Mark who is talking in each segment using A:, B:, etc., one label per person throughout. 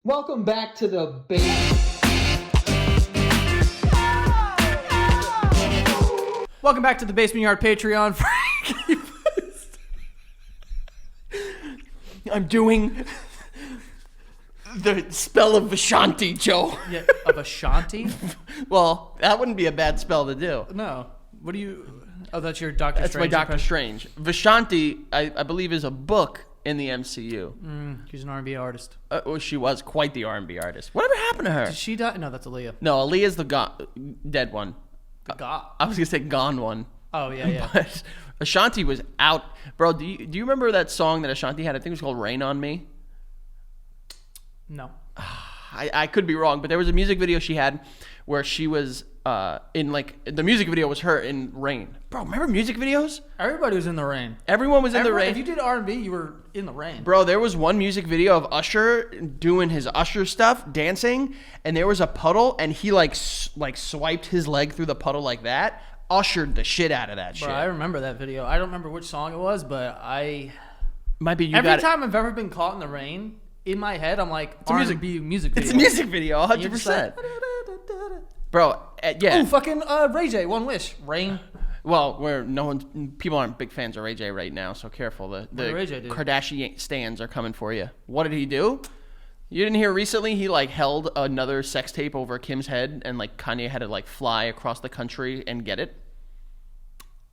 A: Welcome back to the base.
B: Welcome back to the Basement Yard Patreon.
C: I'm doing the spell of Vishanti, Joe.
B: Yeah, of Ashanti?
C: Well, that wouldn't be a bad spell to do.
B: No. What do you... Oh, that's your Doctor
C: That's
B: Strange
C: my Doctor
B: impression?
C: Strange. Vishanti, I believe, is a book in the MCU.
B: She's an R&B artist.
C: Well, she was quite the R&B artist. Whatever happened to her?
B: Did she die? No, that's Aaliyah.
C: No, Aaliyah's the dead one.
B: The God.
C: I was going to say gone one.
B: Oh, yeah.
C: But Ashanti was out. Bro, do you remember that song that Ashanti had? I think it was called Rain on Me.
B: No.
C: I could be wrong, but there was a music video she had where she was in, like, the music video was her in rain. Bro, remember music videos?
B: Everybody was in the rain.
C: Everyone was in the rain.
B: If you did R&B, you were in the rain.
C: Bro, there was one music video of Usher doing his Usher stuff, dancing, and there was a puddle, and he like swiped his leg through the puddle like that. Ushered the shit out of that shit.
B: Bro, I remember that video. I don't remember which song it was, but
C: Might be you
B: every
C: got
B: time I've ever been caught in the rain, in my head, I'm like,
C: a music-
B: R&B music video.
C: It's a music video,
B: And you're just
C: 100%.
B: like,
C: Bro, yeah.
B: oh, fucking Ray J, One Wish. Rain.
C: Well, people aren't big fans of Ray J right now, so careful. The
B: did Ray J do?
C: Kardashian stans are coming for you. What did he do? You didn't hear recently he like held another sex tape over Kim's head, and like Kanye had to like fly across the country and get it.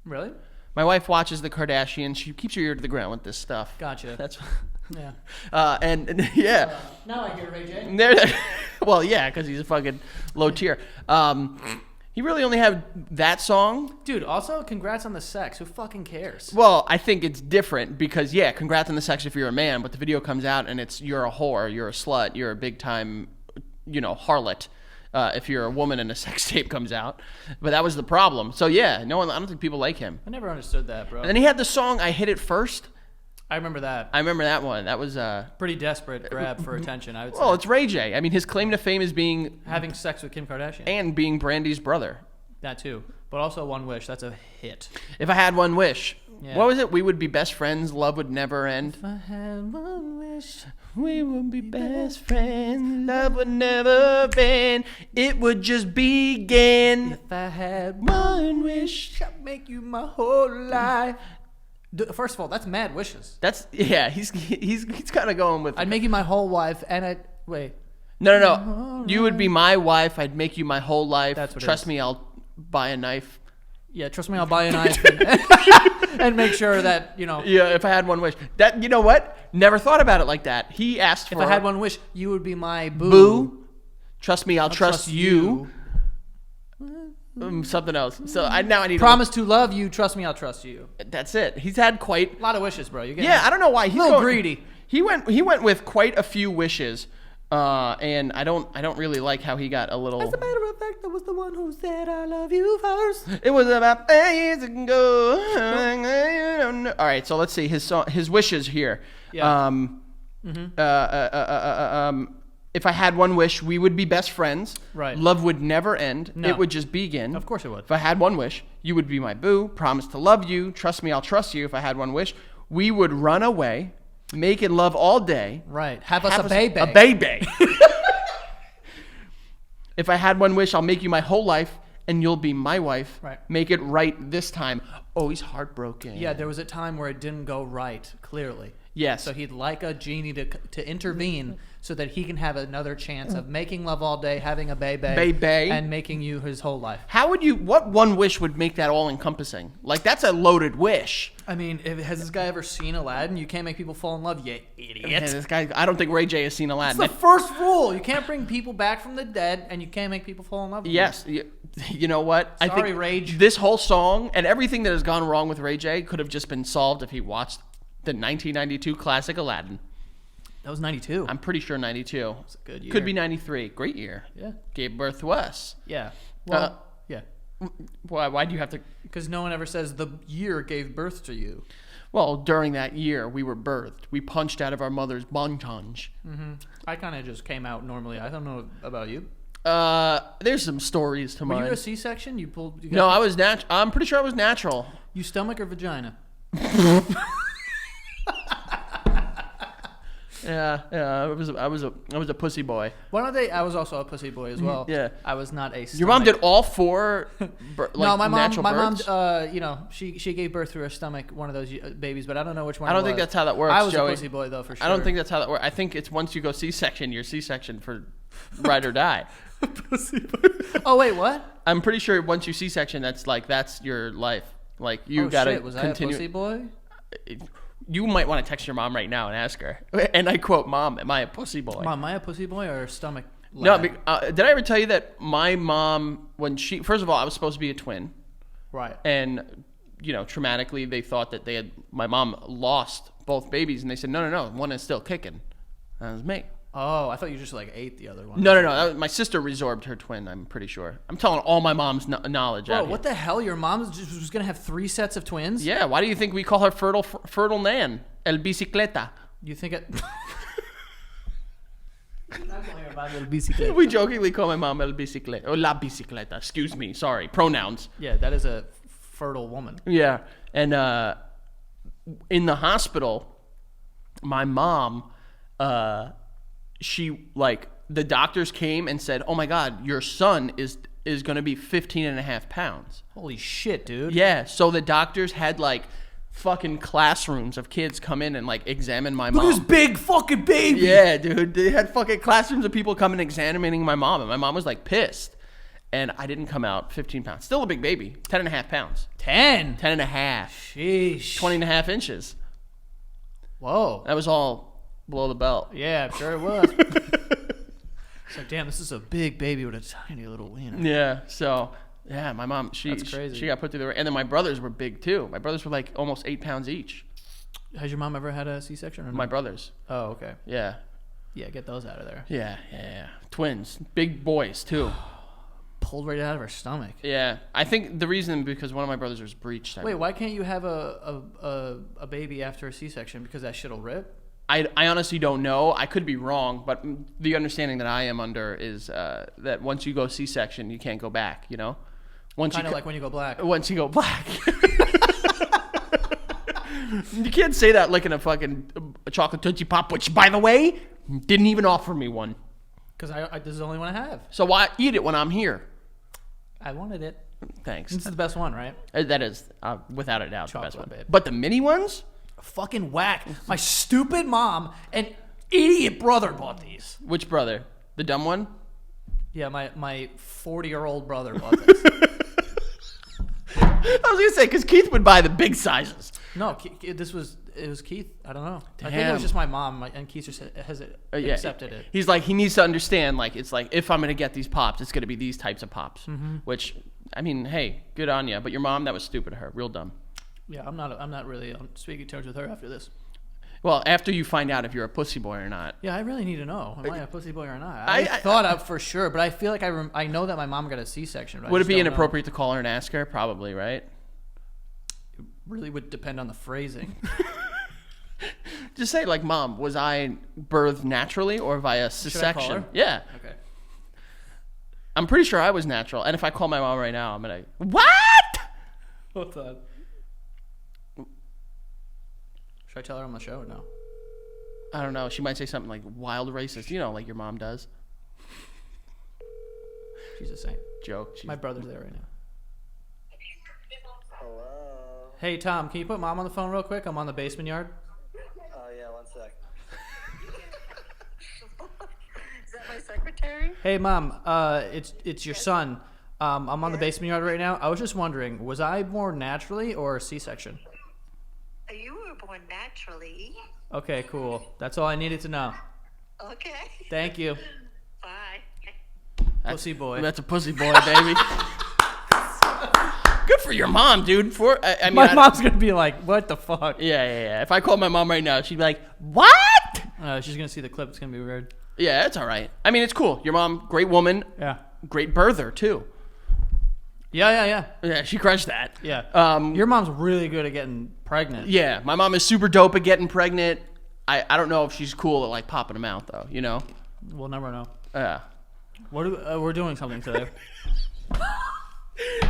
B: Really?
C: My wife watches the Kardashians. She keeps her ear to the ground with this stuff.
B: Gotcha.
C: That's
B: Yeah.
C: and yeah.
B: Now I hear Ray J.
C: Well, yeah, because he's a fucking low tier. He really only had that song.
B: Dude, also, congrats on the sex. Who fucking cares?
C: Well, I think it's different because, yeah, congrats on the sex if you're a man, but the video comes out and it's you're a whore, you're a slut, you're a big time, harlot. If you're a woman and a sex tape comes out, but that was the problem. So yeah, I don't think people like him.
B: I never understood that, bro.
C: And then he had the song "I Hit It First."
B: I remember that.
C: I remember that one. That was
B: Pretty desperate grab for attention, I would say.
C: well, it's Ray J. I mean, his claim to fame is being
B: Having sex with Kim Kardashian.
C: and being Brandy's brother.
B: That too. But also One Wish. That's a hit.
C: If I had one wish,
B: Yeah.
C: what was it? We would be best friends. Love would never end.
B: If I had one wish.
C: We would be best friends. Love would never end. It would just begin.
B: If I had
C: One wish.
B: I'd make you my whole life. First of all, that's mad wishes.
C: That's he's kind of going with.
B: I'd make you my whole wife, and wait.
C: No. You would be my wife. I'd make you my whole life.
B: That's what it
C: Trust
B: is.
C: me, I'll buy a knife.
B: Yeah, trust me, I'll buy a knife and make sure that
C: Yeah, if I had one wish. That you know what? Never thought about it like that. He asked for.
B: If I had one wish, you would be my boo.
C: Boo. Trust me, I'll trust
B: you.
C: Something else. So I need.
B: Promise to love you. Trust me, I'll trust you.
C: That's it. He's had quite.
B: A lot of wishes, bro. You get
C: Yeah, I don't know why he's
B: a little
C: going-
B: greedy.
C: He went with quite a few wishes, and I don't really like how he got a little.
B: As a matter of fact, I was the one who said I love you first.
C: It was about 8 years ago. All right, so let's see his wishes here.
B: Yeah.
C: If I had one wish, we would be best friends.
B: Right.
C: Love would never end.
B: No.
C: It would just begin.
B: Of course it would.
C: If I had one wish, you would be my boo. Promise to love you. Trust me, I'll trust you. If I had one wish, we would run away, make it love all day.
B: Right. Have us a baby.
C: A baby. If I had one wish, I'll make you my whole life, and you'll be my wife.
B: Right.
C: Make it right this time. Oh, he's heartbroken.
B: Yeah, there was a time where it didn't go right, clearly.
C: Yes.
B: So he'd like a genie to intervene so that he can have another chance of making love all day, having a baby, and making you his whole life.
C: What one wish would make that all encompassing? Like, that's a loaded wish.
B: I mean, has this guy ever seen Aladdin? You can't make people fall in love, you idiot.
C: Yeah, this guy, I don't think Ray J has seen
B: It's
C: Aladdin.
B: the first rule. You can't bring people back from the dead, and you can't make people fall in love with
C: Yes. You know what? I
B: Sorry,
C: think
B: Rage.
C: this whole song and everything that has gone wrong with Ray J could have just been solved if he watched the 1992 classic Aladdin.
B: you. That was 92.
C: I'm pretty sure 92.
B: It's a good year.
C: Could be 93. Great year.
B: Yeah.
C: Gave birth to us.
B: Yeah. Well, yeah.
C: Why do you have to?
B: Because no one ever says the year gave birth to you.
C: Well, during that year, we were birthed. We punched out of our mother's bontage.
B: I kind of just came out normally. I don't know about you.
C: There's some stories to
B: Were
C: mine.
B: you a C-section? You pulled? You got
C: No, I was I'm pretty sure I was natural.
B: You stomach or vagina?
C: Yeah, I was a pussy boy.
B: Why don't they? I was also a pussy boy as well.
C: Yeah.
B: I was not a.
C: Your mom
B: stomach-
C: did all four.
B: No, my mom.
C: natural
B: My mom.
C: births?
B: You know, she gave birth through her stomach, one of those babies, but I don't know which one.
C: I don't
B: it
C: think
B: was.
C: that's how that works,
B: I was
C: Joey.
B: a pussy boy though, for sure.
C: I don't think that's how that works. I think it's once you go C-section, you're C-section for ride or die.
B: pussy boy. Oh wait, what?
C: I'm pretty sure once you C-section, that's your life. Like you
B: Oh
C: gotta
B: shit! Was
C: continue.
B: I a pussy boy?
C: You might want to text your mom right now and ask her. And I quote, "Mom, am I a pussy boy?"
B: Mom, am I a pussy boy or a stomach?
C: No,
B: lad?
C: did I ever tell you that my mom, when she first of all, I was supposed to be a twin,
B: Right.
C: and traumatically they thought that my mom lost both babies, and they said no, one is still kicking. That was me.
B: Oh, I thought you just like ate the other one.
C: No. My sister resorbed her twin. I'm pretty sure. I'm telling all my mom's knowledge.
B: Bro,
C: out
B: what
C: here.
B: the hell? Your mom was gonna have 3 sets of twins?
C: Yeah. Why do you think we call her fertile Nan? El bicicleta.
B: You think it?
C: We jokingly call my mom El bicicleta or La bicicleta. Excuse me. Sorry. Pronouns.
B: Yeah, that is a fertile woman.
C: Yeah. And in the hospital, my mom, the doctors came and said, "Oh my God, your son is going to be 15 and a half pounds."
B: Holy shit, dude.
C: Yeah. So the doctors had fucking classrooms of kids come in and examine my mom.
B: Look at this big fucking baby.
C: Yeah, dude. They had fucking classrooms of people coming examining my mom, and my mom was pissed. And I didn't come out 15 pounds. Still a big baby. 10 and a half pounds.
B: 10.
C: 10 and a half.
B: Sheesh.
C: 20 and a half inches.
B: Whoa.
C: That was all below the belt.
B: Yeah, I'm sure it was. It's like, damn, this is a big baby with a tiny little wiener.
C: Yeah. So, yeah, my mom,
B: That's crazy.
C: she got put through the... And then my brothers were big, too. My brothers were almost 8 pounds each.
B: Has your mom ever had a C-section or no?
C: My brothers.
B: Oh, okay.
C: Yeah.
B: Yeah, get those out of there.
C: Yeah. Twins. Big boys, too.
B: Pulled right out of her stomach.
C: Yeah. I think the reason because one of my brothers was breached.
B: Wait, why can't you have a baby after a C-section? Because that shit'll rip?
C: I honestly don't know. I could be wrong, but the understanding that I am under is that once you go C-section, you can't go back, Once
B: Kind of like when you go black.
C: Once you go black. You can't say that licking a fucking chocolate Tootsie Pop, which, by the way, didn't even offer me one.
B: Because this is the only one I have.
C: So why eat it when I'm here?
B: I wanted it.
C: Thanks.
B: This is the best one, right?
C: That is, without a doubt, the best
B: Chocolate,
C: one.
B: babe.
C: But the mini ones?
B: Fucking whack. My stupid mom and idiot brother bought these.
C: Which brother? The dumb one?
B: Yeah, my 40-year-old brother bought this.
C: I was gonna say because Keith would buy the big sizes.
B: No, it was Keith. I don't know. I think it
C: Damn.
B: was just my mom, and Keith just accepted it.
C: He's he needs to understand, it's if I'm gonna get these pops, it's gonna be these types of pops.
B: Mm-hmm.
C: Which, I mean, hey, good on you. But your mom, that was stupid of her, real dumb.
B: Yeah, I'm not really on speaking terms with her after this.
C: Well, after you find out if you're a pussy boy or not.
B: Yeah, I really need to know. Am I a pussy boy or not?
C: I
B: thought of for sure, but I feel like I know that my mom got a C-section. But
C: Would
B: I
C: it be
B: just don't know.
C: inappropriate to call her and ask her? Probably, right?
B: Really would depend on the phrasing.
C: Just say Mom, was I birthed naturally or via C-section?
B: Should I call her?
C: Yeah.
B: Okay.
C: I'm pretty sure I was natural. And if I call my mom right now, I'm gonna what?
B: What's that? Should I tell her on the show or no?
C: I don't know. She might say something wild racist, like your mom does.
B: She's a saint.
C: Joke.
B: My brother's there right now.
D: Hello.
B: Hey, Tom, can you put Mom on the phone real quick? I'm on the basement yard.
D: Oh yeah, 1 sec. Is that my secretary?
B: Hey, Mom, it's your son. I'm on the basement yard right now. I was just wondering, was I born naturally or a C-section?
E: You were born naturally.
B: Okay, cool. That's all I needed to know.
E: Okay.
B: Thank you.
E: Bye.
B: Pussy boy.
C: That's a pussy boy, baby. Good for your mom, dude. I mean,
B: My mom's gonna be like, "What the fuck?"
C: Yeah. If I called my mom right now, she'd be like, "What?"
B: She's gonna see the clip. It's gonna be weird.
C: Yeah, it's all right. I mean, it's cool. Your mom, great woman,
B: Yeah.
C: great birther too.
B: Yeah.
C: Yeah, she crushed that.
B: Yeah. Your mom's really good at getting pregnant.
C: Yeah, my mom is super dope at getting pregnant. I don't know if she's cool at popping them out though.
B: We'll never know.
C: Yeah.
B: We're doing something today.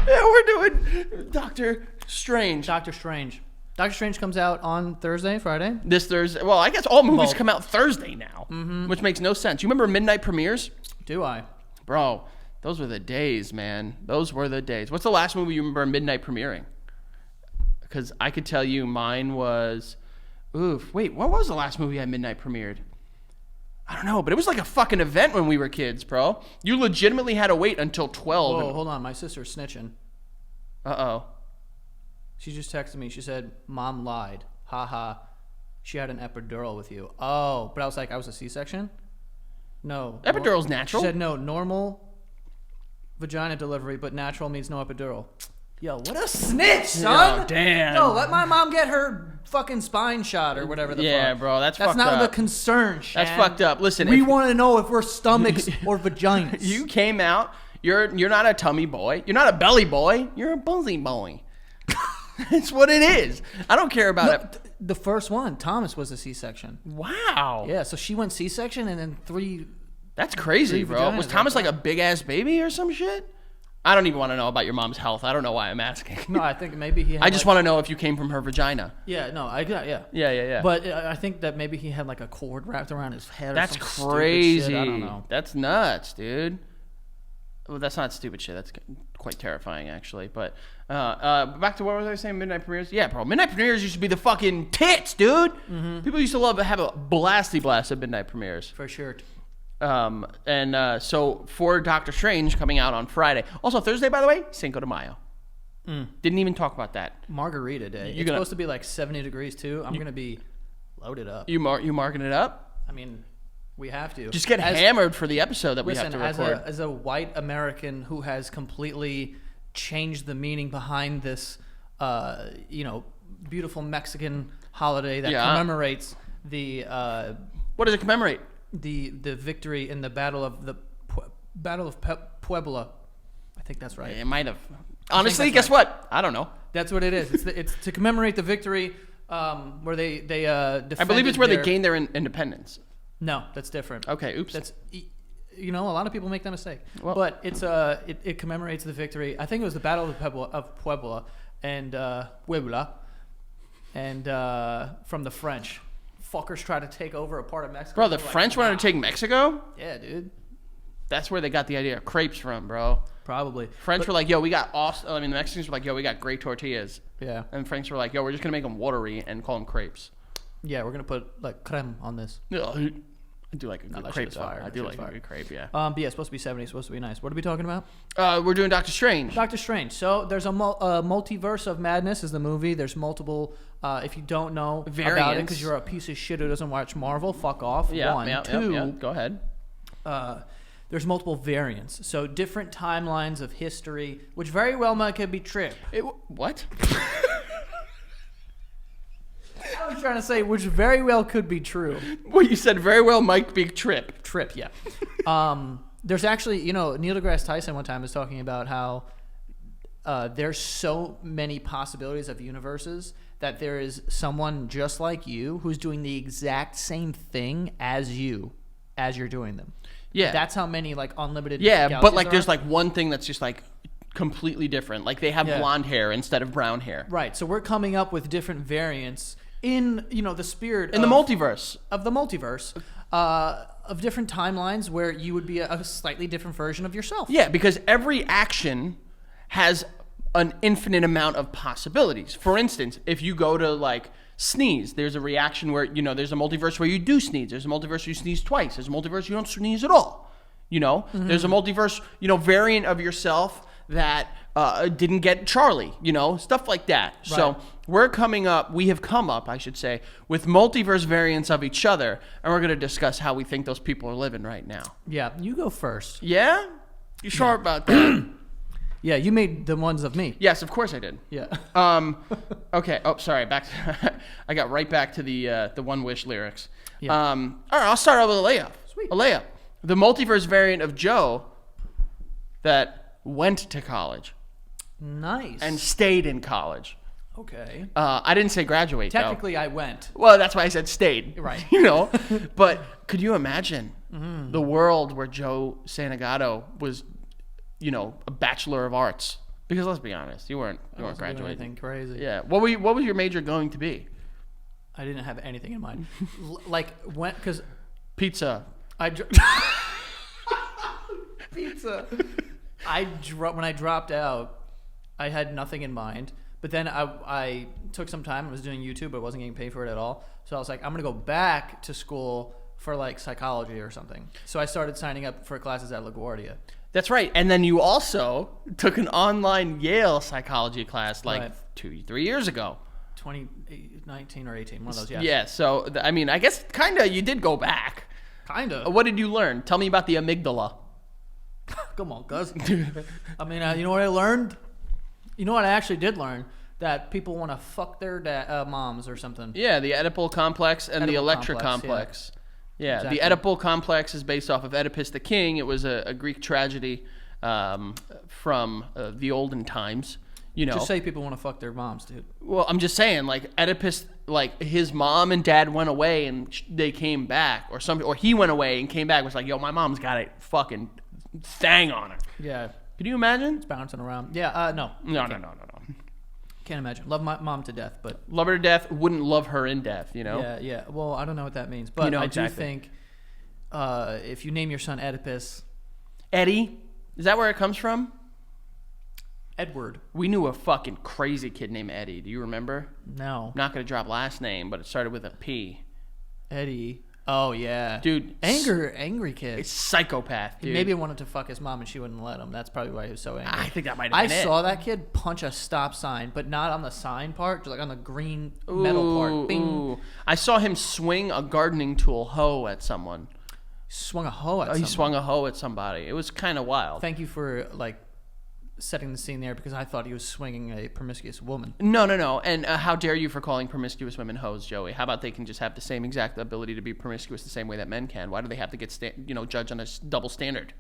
C: Yeah, we're doing Doctor Strange.
B: Doctor Strange. Doctor Strange comes out on Thursday, Friday.
C: This Thursday. Well, I guess all movies
B: Both.
C: come out Thursday now, which makes no sense. You remember midnight premieres?
B: Do I?
C: Bro, those were the days, man. Those were the days. What's the last movie you remember midnight premiering? Because I could tell you mine was... Oof. Wait, what was the last movie I midnight premiered? I don't know, but it was like a fucking event when we were kids, bro. You legitimately had to wait until 12.
B: Whoa, hold on. My sister's snitching.
C: Uh-oh.
B: She just texted me. She said, Mom lied. Ha ha. She had an epidural with you. Oh, but I was like, I was a C-section? No.
C: Epidural's natural.
B: She said, no, normal vagina delivery, but natural means no epidural. Yo, what a snitch, son!
C: Yeah, damn.
B: Yo, let my mom get her fucking spine shot or whatever the fuck.
C: Yeah, bro, that's fucked
B: not
C: up.
B: the concern, Shan.
C: That's fucked up. Listen,
B: we
C: if-
B: want to know if we're stomachs or vaginas.
C: You came out. You're not a tummy boy. You're not a belly boy. You're a buzzy boy. That's what it is. I don't care about it.
B: The first one, Thomas, was a C-section.
C: Wow.
B: Yeah, so she went C-section and then 3...
C: That's crazy,
B: 3
C: bro.
B: vaginas
C: Was Thomas
B: like
C: like a big ass baby or some shit? I don't even want to know about your mom's health. I don't know why I'm asking.
B: No, I think maybe he had
C: I just
B: like,
C: want to know if you came from her vagina.
B: Yeah, no, yeah.
C: Yeah.
B: But I think that maybe he had like a cord wrapped around his head.
C: That's
B: or some
C: crazy.
B: stupid shit. I don't know.
C: That's nuts, dude. Well, that's not stupid shit. That's quite terrifying, actually. But back to what was I saying? Midnight premieres? Yeah, bro. Midnight premieres used to be the fucking tits, dude.
B: Mm-hmm.
C: People used to love to have a blasty blast of midnight premieres.
B: For sure.
C: So for Doctor Strange coming out on Friday. Also, Thursday, by the way, Cinco de Mayo. Didn't even talk about that.
B: Margarita day. It's supposed to be like 70 degrees too. I'm going to be loaded up.
C: You marking it up?
B: I mean, we have to.
C: Just get hammered for the episode that we have to record.
B: As a white American who has completely changed the meaning behind this, beautiful Mexican holiday that commemorates the
C: What does it commemorate?
B: the victory in the Battle of Puebla. I think that's right.
C: It might have. Honestly,
B: that's
C: guess what? I don't know.
B: That's what it is. It's to commemorate the victory where they defended
C: I believe it's where they
B: their-
C: gained their independence.
B: No, that's different.
C: Okay, oops.
B: That's a lot of people make that mistake.
C: Well-
B: But it's it commemorates the victory. I think it was the Battle of Puebla and from the French. Fuckers tried to take over a part of Mexico.
C: Bro, the
B: They're like,
C: French wanted to take Mexico?
B: Yeah, dude.
C: That's where they got the idea of crepes from, bro.
B: Probably.
C: French were like, yo, we got the Mexicans were like, yo, we got great tortillas.
B: Yeah.
C: And French were like, yo, we're just going to make them watery and call them crepes.
B: Yeah, we're gonna put like creme on this.
C: I do like a good
B: that
C: crepe,
B: shit is
C: though.
B: fire.
C: I
B: That
C: do
B: shit
C: like
B: is
C: a
B: fire.
C: good crepe, yeah.
B: But yeah, it's supposed to be 70. It's supposed to be nice. What are we talking about?
C: We're doing Doctor Strange.
B: Doctor Strange. So there's a multiverse of madness is the movie. There's multiple. If you don't know about it
C: Variants.
B: because you're a piece of shit who doesn't watch Marvel, fuck off.
C: Yeah,
B: One,
C: yeah,
B: two.
C: yeah. Go ahead.
B: There's multiple variants. So different timelines of history, which very well could be trip.
C: What?
B: I was trying to say, which very well could be true.
C: What you said very well, Mike Big Trip.
B: Trip, yeah. There's actually, Neil deGrasse Tyson one time was talking about how there's so many possibilities of universes that there is someone just like you who's doing the exact same thing as you as you're doing them.
C: Yeah.
B: That's how many like unlimited
C: Yeah, but
B: galaxies
C: like
B: there
C: there's
B: are.
C: like one thing that's just like completely different. Like they have
B: Yeah.
C: blonde hair instead of brown hair.
B: Right. So we're coming up with different variants in, the spirit
C: In the multiverse.
B: of the multiverse of different timelines where you would be a slightly different version of yourself.
C: Yeah, because every action has an infinite amount of possibilities. For instance, if you go to like sneeze, there's a reaction where, there's a multiverse where you do sneeze. There's a multiverse where you sneeze twice. There's a multiverse you don't sneeze at all. There's a multiverse, variant of yourself that didn't get Charlie, stuff like that. Right. So we have come up, I should say, with multiverse variants of each other, and we're going to discuss how we think those people are living right now.
B: Yeah, you go first.
C: Yeah? You sure about that?
B: Yeah, you made the ones of me.
C: Yes, of course I did.
B: Yeah.
C: Okay. Oh, sorry. I got right back to the One Wish lyrics.
B: Yeah.
C: All right. I'll start out with a layup.
B: Sweet.
C: A layup. The multiverse variant of Joe that went to college
B: Nice.
C: and stayed in college.
B: okay.
C: I didn't say graduate. though.
B: Technically, I went.
C: Well, that's why I said stayed.
B: Right.
C: But could you imagine the world where Joe Santagato was, a Bachelor of Arts? Because let's be honest, you weren't
B: I wasn't doing
C: graduating.
B: anything crazy.
C: Yeah. What was your major going to be?
B: I didn't have anything in mind. Like when, because
C: Pizza.
B: Pizza. When I dropped out, I had nothing in mind. But then I took some time. I was doing YouTube, but I wasn't getting paid for it at all. So I was like, I'm gonna go back to school for like psychology or something. So I started signing up for classes at LaGuardia.
C: That's right. And then you also took an online Yale psychology class like
B: Right.
C: 2-3 years ago.
B: 2019 or 18, one of those. Yes.
C: Yeah. So I mean, I guess kind of you did go back.
B: Kind of.
C: What did you learn? Tell me about the amygdala.
B: Come on, cuz. I mean, you know what I learned? You know what I actually did learn? That people want to fuck their moms or something.
C: Yeah, the Oedipal complex and the
B: Oedipal
C: Electra
B: complex,
C: complex. Yeah,
B: Exactly.
C: the Oedipal complex is based off of Oedipus the king. It was a Greek tragedy from the olden times. You know,
B: Just say people want to fuck their moms, dude.
C: well, I'm just saying, like Oedipus, like his mom and dad went away and they came back, or he went away and came back. Was like, yo, my mom's got a fucking thing on her.
B: Yeah,
C: Can you imagine?
B: bouncing around. Yeah, no.
C: No.
B: Can't imagine. Love my mom to death, but
C: Love her to death, wouldn't love her in death. You know.
B: yeah. Well, I don't know what that means, but
C: You know
B: I
C: exactly.
B: do think if you name your son Oedipus,
C: Eddie, is that where it comes from?
B: Edward.
C: We knew a fucking crazy kid named Eddie. Do you remember?
B: No,
C: Not gonna drop last name, but it started with a P.
B: Eddie. Oh yeah,
C: Dude,
B: angry kid.
C: It's psychopath, dude.
B: Maybe he wanted to fuck his mom and she wouldn't let him. That's probably why he was so angry.
C: I think that might have
B: I
C: been it.
B: saw that kid punch a stop sign, but not on the sign part, just like on the green metal part. Bing.
C: Ooh. I saw him swing a gardening tool hoe at someone.
B: Swung a hoe at
C: He
B: someone.
C: swung a hoe at somebody. It was kind of wild.
B: Thank you for like setting the scene there because I thought he was swinging a promiscuous woman.
C: No. And how dare you for calling promiscuous women hoes, Joey? How about they can just have the same exact ability to be promiscuous the same way that men can? Why do they have to get judged on a double standard?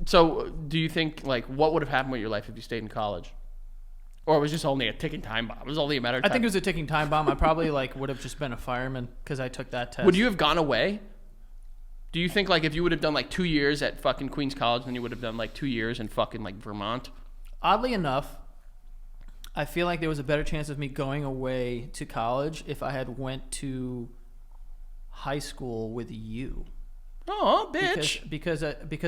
C: So do you think, like, what would have happened with your life if you stayed in college? Or it was just only a ticking time bomb? It was only a matter of
B: I
C: time.
B: think it was a ticking time bomb. I probably like would have just been a fireman because I took that test.
C: Would you have gone away? Do you think, like, if you would have done, like, 2 years at fucking Queens College, then you would have done, like, 2 years in fucking, like, Vermont?
B: Oddly enough, I feel like there was a better chance of me going away to college if I had went to high school with you.
C: Oh, bitch.
B: Because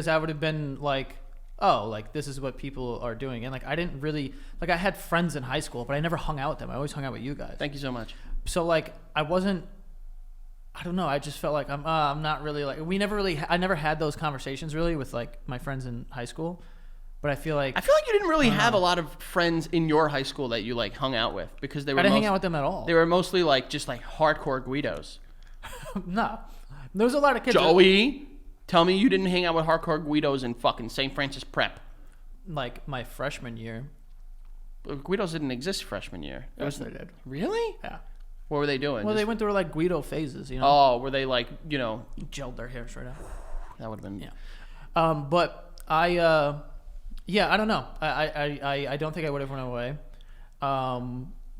B: I would have been like, oh, like this is what people are doing, and like I didn't really like I had friends in high school, but I never hung out with them. I always hung out with you guys.
C: Thank you so much.
B: So like I wasn't. I don't know. I just felt like I'm not really like I never had those conversations really with like my friends in high school, but I feel like
C: you didn't really have a lot of friends in your high school that you, like, hung out with because they were
B: I didn't hang out with them at all.
C: They were mostly, like, just, like, hardcore Guidos.
B: No, there was a lot of kids.
C: Joey, tell me you didn't hang out with hardcore Guidos in fucking St. Francis Prep.
B: Like my freshman year.
C: Guidos didn't exist freshman year.
B: Yes, they did.
C: Really?
B: Yeah.
C: What were they doing?
B: Well, they
C: Just-
B: went through like Guido phases, you know.
C: Oh, were they, like,
B: Gelled their hair straight out.
C: that would have been...
B: Yeah. But I don't know. I don't think I would have went away.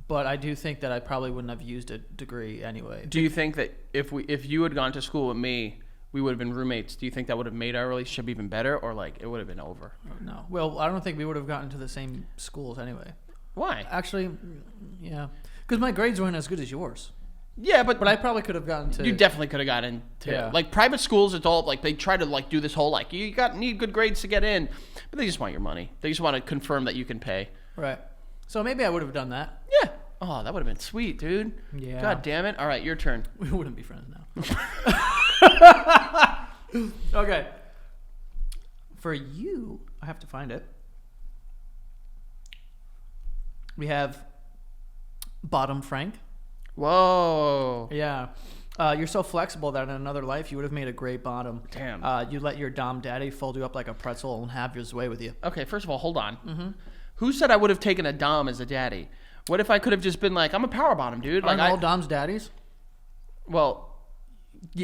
B: But I do think that I probably wouldn't have used a degree anyway.
C: Do you think that if you had gone to school with me, we would have been roommates? Do you think that would have made our relationship even better, or, like, it would have been over?
B: No. Well, I don't think we would have gotten to the same schools anyway.
C: Why?
B: Actually, yeah. Because my grades weren't as good as yours.
C: Yeah, but
B: I probably could have gotten to.
C: you definitely could have gotten into
B: Yeah.
C: like private schools. It's all like they try to like do this whole like need good grades to get in, but they just want your money. They just want to confirm that you can pay.
B: Right. So maybe I would have done that.
C: Yeah. Oh, that would have been sweet, dude.
B: Yeah.
C: God damn it. All right, your turn.
B: We wouldn't be friends now. Okay. For you, I have to find it. We have Bottom Frank.
C: Whoa.
B: Yeah. You're so flexible that in another life you would have made a great bottom.
C: Damn.
B: You let your dom daddy fold you up like a pretzel and have his way with you.
C: Okay, first of all, hold on. Mm-hmm. Who said I would have taken a dom as a daddy? What if I could have just been like, I'm a power bottom, dude?
B: Aren't
C: Like
B: all doms daddies?
C: well,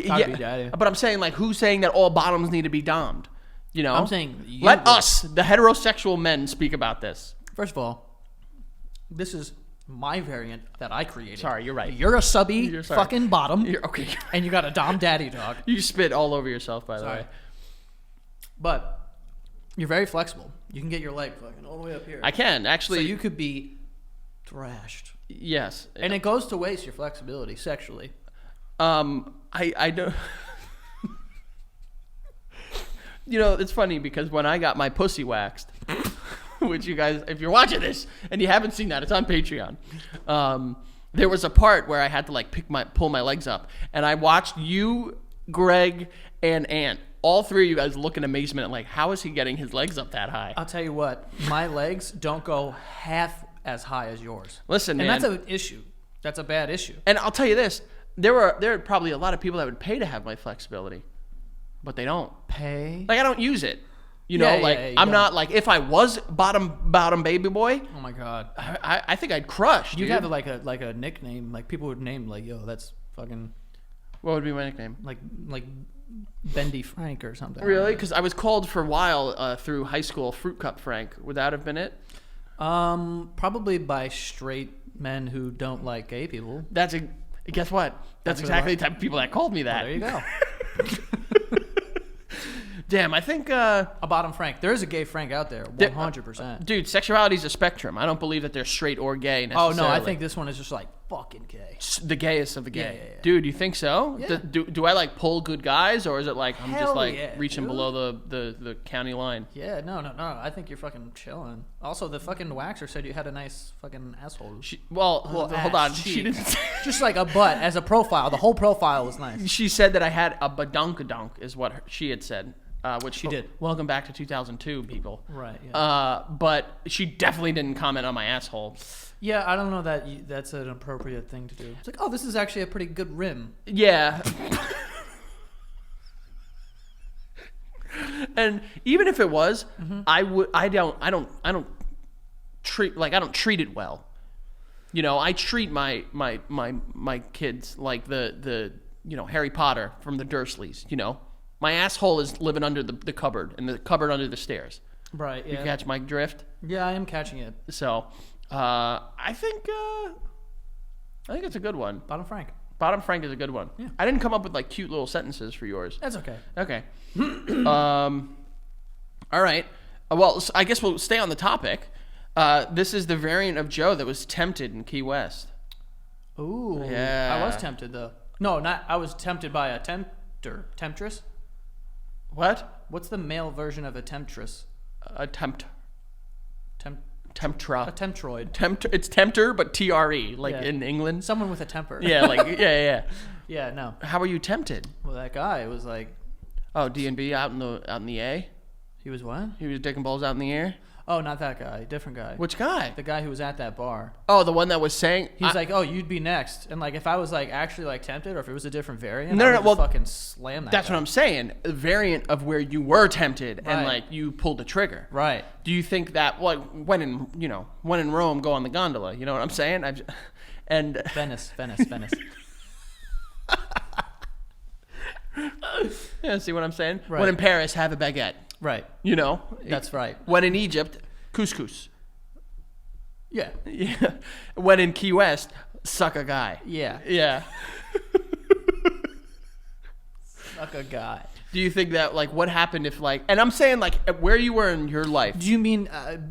B: Gotta be daddy.
C: But I'm saying like, who's saying that all bottoms need to be dommed? You know,
B: I'm saying you
C: let
B: would.
C: us, the heterosexual men, speak about this.
B: First of all, this is my variant that I created.
C: Sorry, you're right.
B: You're a subby
C: You're sorry.
B: fucking bottom,
C: You're, okay,
B: and you got a dom daddy dog.
C: you spit all over yourself, by the
B: Sorry.
C: way.
B: But you're very flexible. You can get your leg fucking all the way up here.
C: I can
B: so
C: actually.
B: you could be thrashed.
C: Yes.
B: And it goes to waste your flexibility sexually.
C: I don't. You know, it's funny because when I got my pussy waxed, which you guys, if you're watching this and you haven't seen that, it's on Patreon. There was a part where I had to like pull my legs up, and I watched you, Greg, and Ant, all three of you guys look in amazement at like, how is he getting his legs up that high?
B: I'll tell you what, my legs don't go half as high as yours.
C: Listen,
B: and
C: man.
B: that's an issue. That's a bad issue.
C: And I'll tell you this: there are probably a lot of people that would pay to have my flexibility, but they don't.
B: Pay?
C: Like I don't use it. You know,
B: Yeah, yeah,
C: like
B: yeah, you
C: I'm
B: don't.
C: not like if I was bottom baby boy,
B: Oh my god.
C: I think I'd crush.
B: You'd
C: dude.
B: have like a nickname, like people would name like, yo, that's fucking
C: What would be my nickname?
B: like Bendy Frank or something.
C: Really? Because I was called for a while through high school Fruit Cup Frank. Would that have been it?
B: Probably by straight men who don't like gay people.
C: Guess what? That's
B: That's what
C: exactly
B: it
C: the type of people that called me that.
B: There you go.
C: Damn, I think,
B: A bottom Frank. There is a gay Frank out there, 100%.
C: dude, sexuality is a spectrum. I don't believe that they're straight or gay
B: Oh
C: necessarily.
B: no, I think this one is just like fucking gay.
C: The gayest of the gay.
B: Yeah.
C: Dude, you think so?
B: Yeah.
C: Do I like pull good guys, or is it like I'm just
B: Hell
C: like
B: yeah,
C: reaching
B: dude.
C: below the county line?
B: Yeah, no. I think you're fucking chilling. Also, the fucking waxer said you had a nice fucking asshole.
C: Hold
B: ass
C: on.
B: cheek.
C: She didn't.
B: Just like a butt as a profile. The whole profile was nice.
C: She said that I had a badunkadunk, is what she had said. Which
B: She did.
C: Welcome back to 2002, people.
B: Right. Yeah.
C: But she definitely didn't comment on my asshole.
B: Yeah, I don't know that that's an appropriate thing to do. It's like, oh, this is actually a pretty good rim.
C: Yeah. And even if it was, I don't treat it well. You know, I treat my kids like the Harry Potter from the Dursleys. You know, my asshole is living under the cupboard, and the cupboard under the stairs.
B: Right.
C: You
B: Yeah.
C: catch my drift?
B: Yeah, I am catching it.
C: So, I think it's a good one.
B: Bottom Frank.
C: Bottom Frank is a good one.
B: Yeah.
C: I didn't come up with like cute little sentences for yours.
B: That's okay.
C: Okay. All right. Well, I guess we'll stay on the topic. This is the variant of Joe that was tempted in Key West.
B: Ooh.
C: Yeah.
B: I was tempted though. No, not. I was tempted by a temptress.
C: What?
B: What's the male version of a temptress?
C: A temptra.
B: A
C: Temptra.
B: temptroid.
C: It's tempter, but TRE, like
B: Yeah.
C: in England.
B: Someone with a temper.
C: Yeah, like yeah.
B: Yeah. No.
C: How are you tempted?
B: Well, that guy was like,
C: Oh, D&B out in the A.
B: he was what?
C: He was dicking balls out in the air.
B: Oh, not that guy. Different guy.
C: Which guy?
B: The guy who was at that bar.
C: Oh, the one that was saying
B: He was like, "Oh, you'd be next." And like, if I was like actually like tempted, or if it was a different variant,
C: No,
B: I
C: no,
B: would
C: well,
B: just fucking slam that.
C: That's
B: guy.
C: what I'm saying. A variant of where you were tempted and
B: Right.
C: like you pulled the trigger.
B: Right.
C: Do you think that when in Rome, go on the gondola? You know what I'm saying? And
B: Venice.
C: yeah, see what I'm saying?
B: Right.
C: When in Paris, have a baguette.
B: Right.
C: You know,
B: That's right.
C: when in Egypt, couscous.
B: Yeah.
C: Yeah. When in Key West, suck a guy.
B: Yeah.
C: Yeah.
B: Like a guy.
C: Do you think that like what happened if like, and I'm saying like where you were in your life,
B: Do you mean?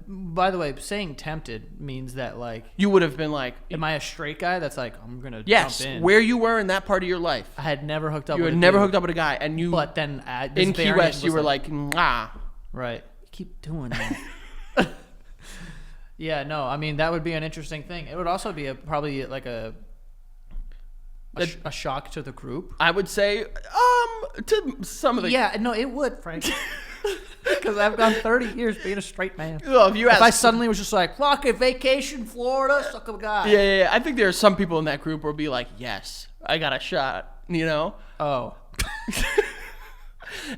B: By the way, saying tempted means that like,
C: you would have been like,
B: am I a straight guy that's like, I'm gonna
C: yes,
B: jump in?
C: where you were in that part of your life.
B: I had never hooked up.
C: You
B: with
C: had
B: a
C: never
B: dude,
C: hooked up with a guy, and you
B: But then this
C: in Key
B: variant
C: West, you
B: was
C: were like, ah.
B: right. Keep doing that. Yeah. No. I mean, that would be an interesting thing. It would also be probably like a shock to the group.
C: I would say, to some of the
B: Yeah, no, it would, Frank. Because I've gone 30 years being a straight man.
C: Well, if you
B: If
C: ask,
B: I suddenly was just like, fuck it, vacation, Florida, suck a guy.
C: yeah, I think there are some people in that group who will be like, yes, I got a shot, you know?
B: Oh.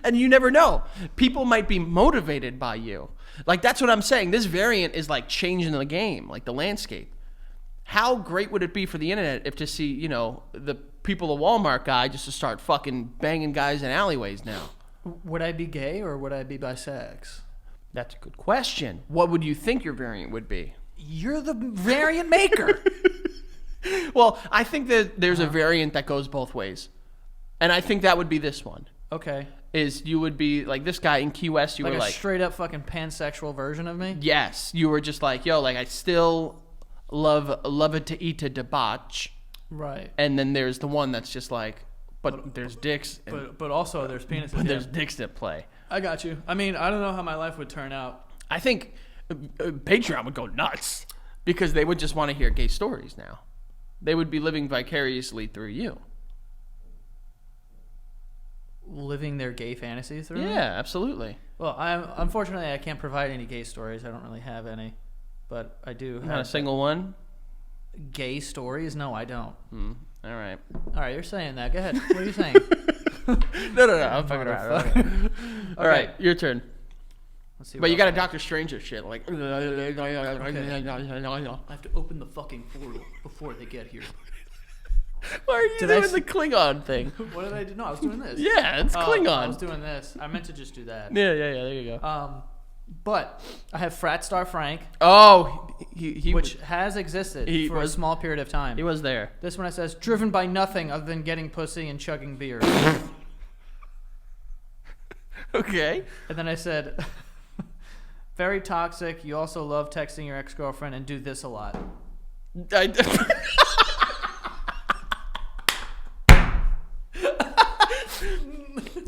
C: And you never know. People might be motivated by you. Like, that's what I'm saying. This variant is like changing the game, like the landscape. How great would it be for the internet if to see, you know, the people, the Walmart guy just to start fucking banging guys in alleyways now?
B: Would I be gay or would I be bisex?
C: That's a good question. What would you think your variant would be?
B: You're the variant maker.
C: Well, I think that there's a variant that goes both ways. And I think that would be this one.
B: Okay.
C: Is you would be like this guy in Key West. You
B: Like
C: were
B: a
C: like,
B: straight up fucking pansexual version of me?
C: yes, you were just like, yo, like I still love it to eat a debauch.
B: Right.
C: And then there's the one that's just like, but there's dicks.
B: But also there's penises.
C: But
B: yeah.
C: there's dicks that play.
B: I got you. I mean, I don't know how my life would turn out.
C: I think Patreon would go nuts because they would just want to hear gay stories now. They would be living vicariously through you.
B: Living their gay fantasies through.
C: Yeah, absolutely.
B: Well, unfortunately I can't provide any gay stories. I don't really have any, but I do.
C: Not a
B: have
C: single one.
B: gay stories. No, I don't.
C: All right.
B: All right, you're saying that. Go ahead. What are you saying?
C: No. I'm fucking around. All right, your turn.
B: Let's see.
C: But
B: what
C: you got a
B: else I
C: Doctor Stranger shit like.
B: have. I have to open the fucking portal before they get here.
C: Why are you
B: Did I
C: doing
B: s-
C: the Klingon thing?
B: What did I do? No, I was doing this.
C: Yeah, it's
B: Oh, I was
C: Klingon.
B: doing this. I meant to just do that.
C: Yeah. There you go.
B: But I have Frat Star Frank,
C: Oh, he
B: which has existed
C: he
B: for a
C: was-
B: small period of time.
C: he was there.
B: This one it says, driven by nothing other than getting pussy and chugging beer.
C: Okay.
B: And then I said, very toxic. You also love texting your ex-girlfriend and do this a lot.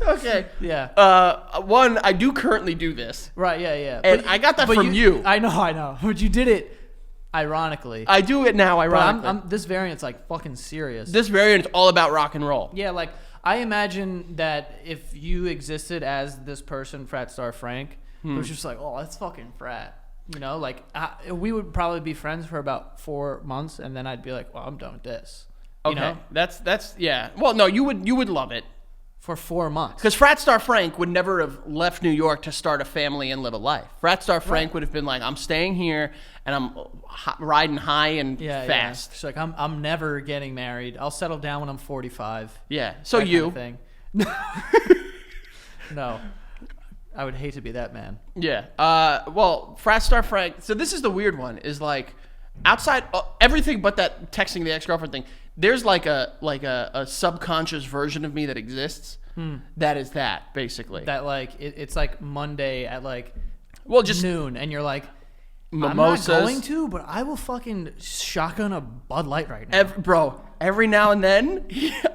C: Okay.
B: Yeah.
C: One, I do currently do this.
B: Right, yeah.
C: And I got that from you.
B: I know. But you did it ironically.
C: I do it now,
B: But
C: ironically.
B: this variant's like fucking serious.
C: This variant is all about rock and roll.
B: Yeah, like I imagine that if you existed as this person, Frat Star Frank, it was just like, oh, that's fucking frat. You know, like we would probably be friends for about 4 months, and then I'd be like, well, I'm done with this. You
C: Okay.
B: know,
C: That's yeah. Well, no, you would love it.
B: for 4 months.
C: Because Frat Star Frank would never have left New York to start a family and live a life. Frat Star Frank would have been like, I'm staying here and I'm riding high and fast.
B: Yeah. She's like, I'm never getting married. I'll settle down when I'm 45.
C: Yeah. So
B: That
C: you.
B: kind of thing. No, I would hate to be that man.
C: Yeah. Well, Frat Star Frank. So this is the weird one. Is like outside everything but that texting the ex-girlfriend thing. There's like a subconscious version of me that exists. That is that basically.
B: That like it's like Monday at like
C: well, just
B: noon, and you're like,
C: mimosas.
B: I'm not going to, but I will fucking shotgun a Bud Light right now.
C: Bro, every now and then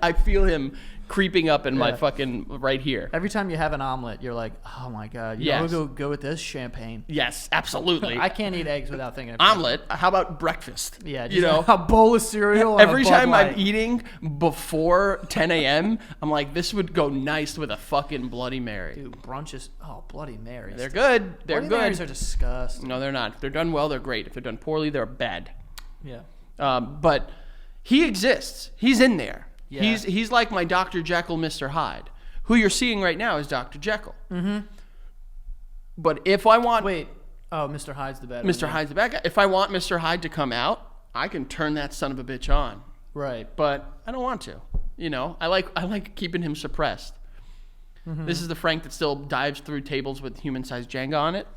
C: I feel him creeping up in my
B: Yeah.
C: fucking right here.
B: Every time you have an omelet, you're like, oh my god, you
C: Yes.
B: know, go with this champagne.
C: Yes, absolutely.
B: I can't eat eggs without thinking of
C: Omelet. How about breakfast?
B: Yeah, just
C: you know.
B: a bowl of cereal. And
C: Every
B: a Bud
C: time
B: Light.
C: I'm eating before 10 a.m., I'm like, this would go nice with a fucking Bloody Mary.
B: Dude, brunches. Oh, Bloody Marys.
C: They're good. They're
B: Bloody
C: good.
B: Marys are disgusting.
C: No, they're not. If they're done well, they're great. If they're done poorly, they're bad.
B: Yeah.
C: But he exists. He's in there.
B: Yeah.
C: He's like my Dr. Jekyll, Mr. Hyde. Who you're seeing right now is Dr. Jekyll. Mm-hmm. But if I want
B: Wait. Oh, Mr. Hyde's the bad
C: Mr.
B: one.
C: Hyde's the bad guy, if I want Mr. Hyde to come out, I can turn that son of a bitch on.
B: Right.
C: But I don't want to. You know, I like keeping him suppressed.
B: Mm-hmm.
C: This is the Frank that still dives through tables with human-sized Jenga on it.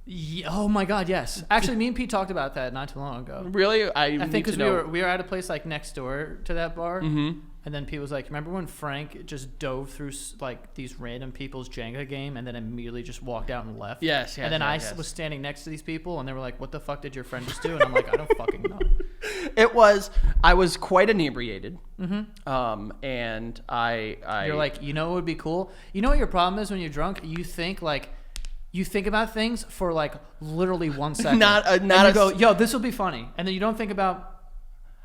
B: Yeah, oh my god, yes. Actually, me and Pete talked about that not too long ago.
C: Really?
B: I think
C: because
B: because we were at a place like next door to that bar, and then Pete was like, "Remember when Frank just dove through like these random people's Jenga game, and then immediately just walked out and left?"
C: Yes,
B: And then I
C: yes.
B: was standing next to these people, and they were like, "What the fuck did your friend just do?" And I'm like, "I don't fucking know."
C: I was quite inebriated. And I
B: You're like, you know what would be cool? You know what your problem is when you're drunk? You think about things for like literally 1 second.
C: Not
B: and
C: a
B: you go, yo, this will be funny, and then you don't think about.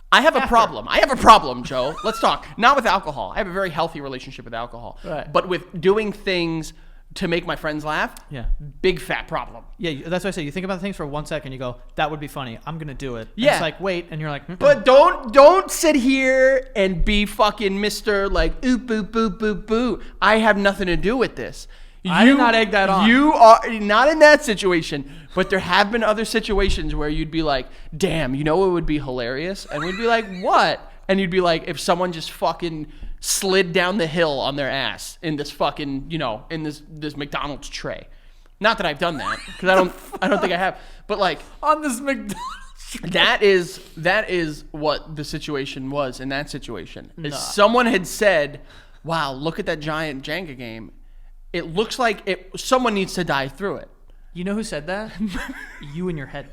C: I have a problem, Joe. Let's talk. Not with alcohol. I have a very healthy relationship with alcohol.
B: Right.
C: But with doing things to make my friends laugh,
B: Yeah.
C: big fat problem.
B: Yeah, that's what I say. You think about things for 1 second, you go, that would be funny. I'm gonna do it. And
C: Yeah.
B: it's like, wait, and you're like,
C: But don't sit here and be fucking Mr. like oop boop boop boop boo. I have nothing to do with this.
B: I did not egg that on.
C: You are not in that situation, but there have been other situations where you'd be like, damn, you know what would be hilarious? And we'd be like, what? And you'd be like, if someone just fucking slid down the hill on their ass in this fucking, you know, in this McDonald's tray. Not that I've done that, because I don't think I have. But like
B: on this McDonald's.
C: that is what the situation was in that situation. Is someone had said, wow, look at that giant Jenga game. It looks like someone needs to dive through it.
B: You know who said that? You in your head.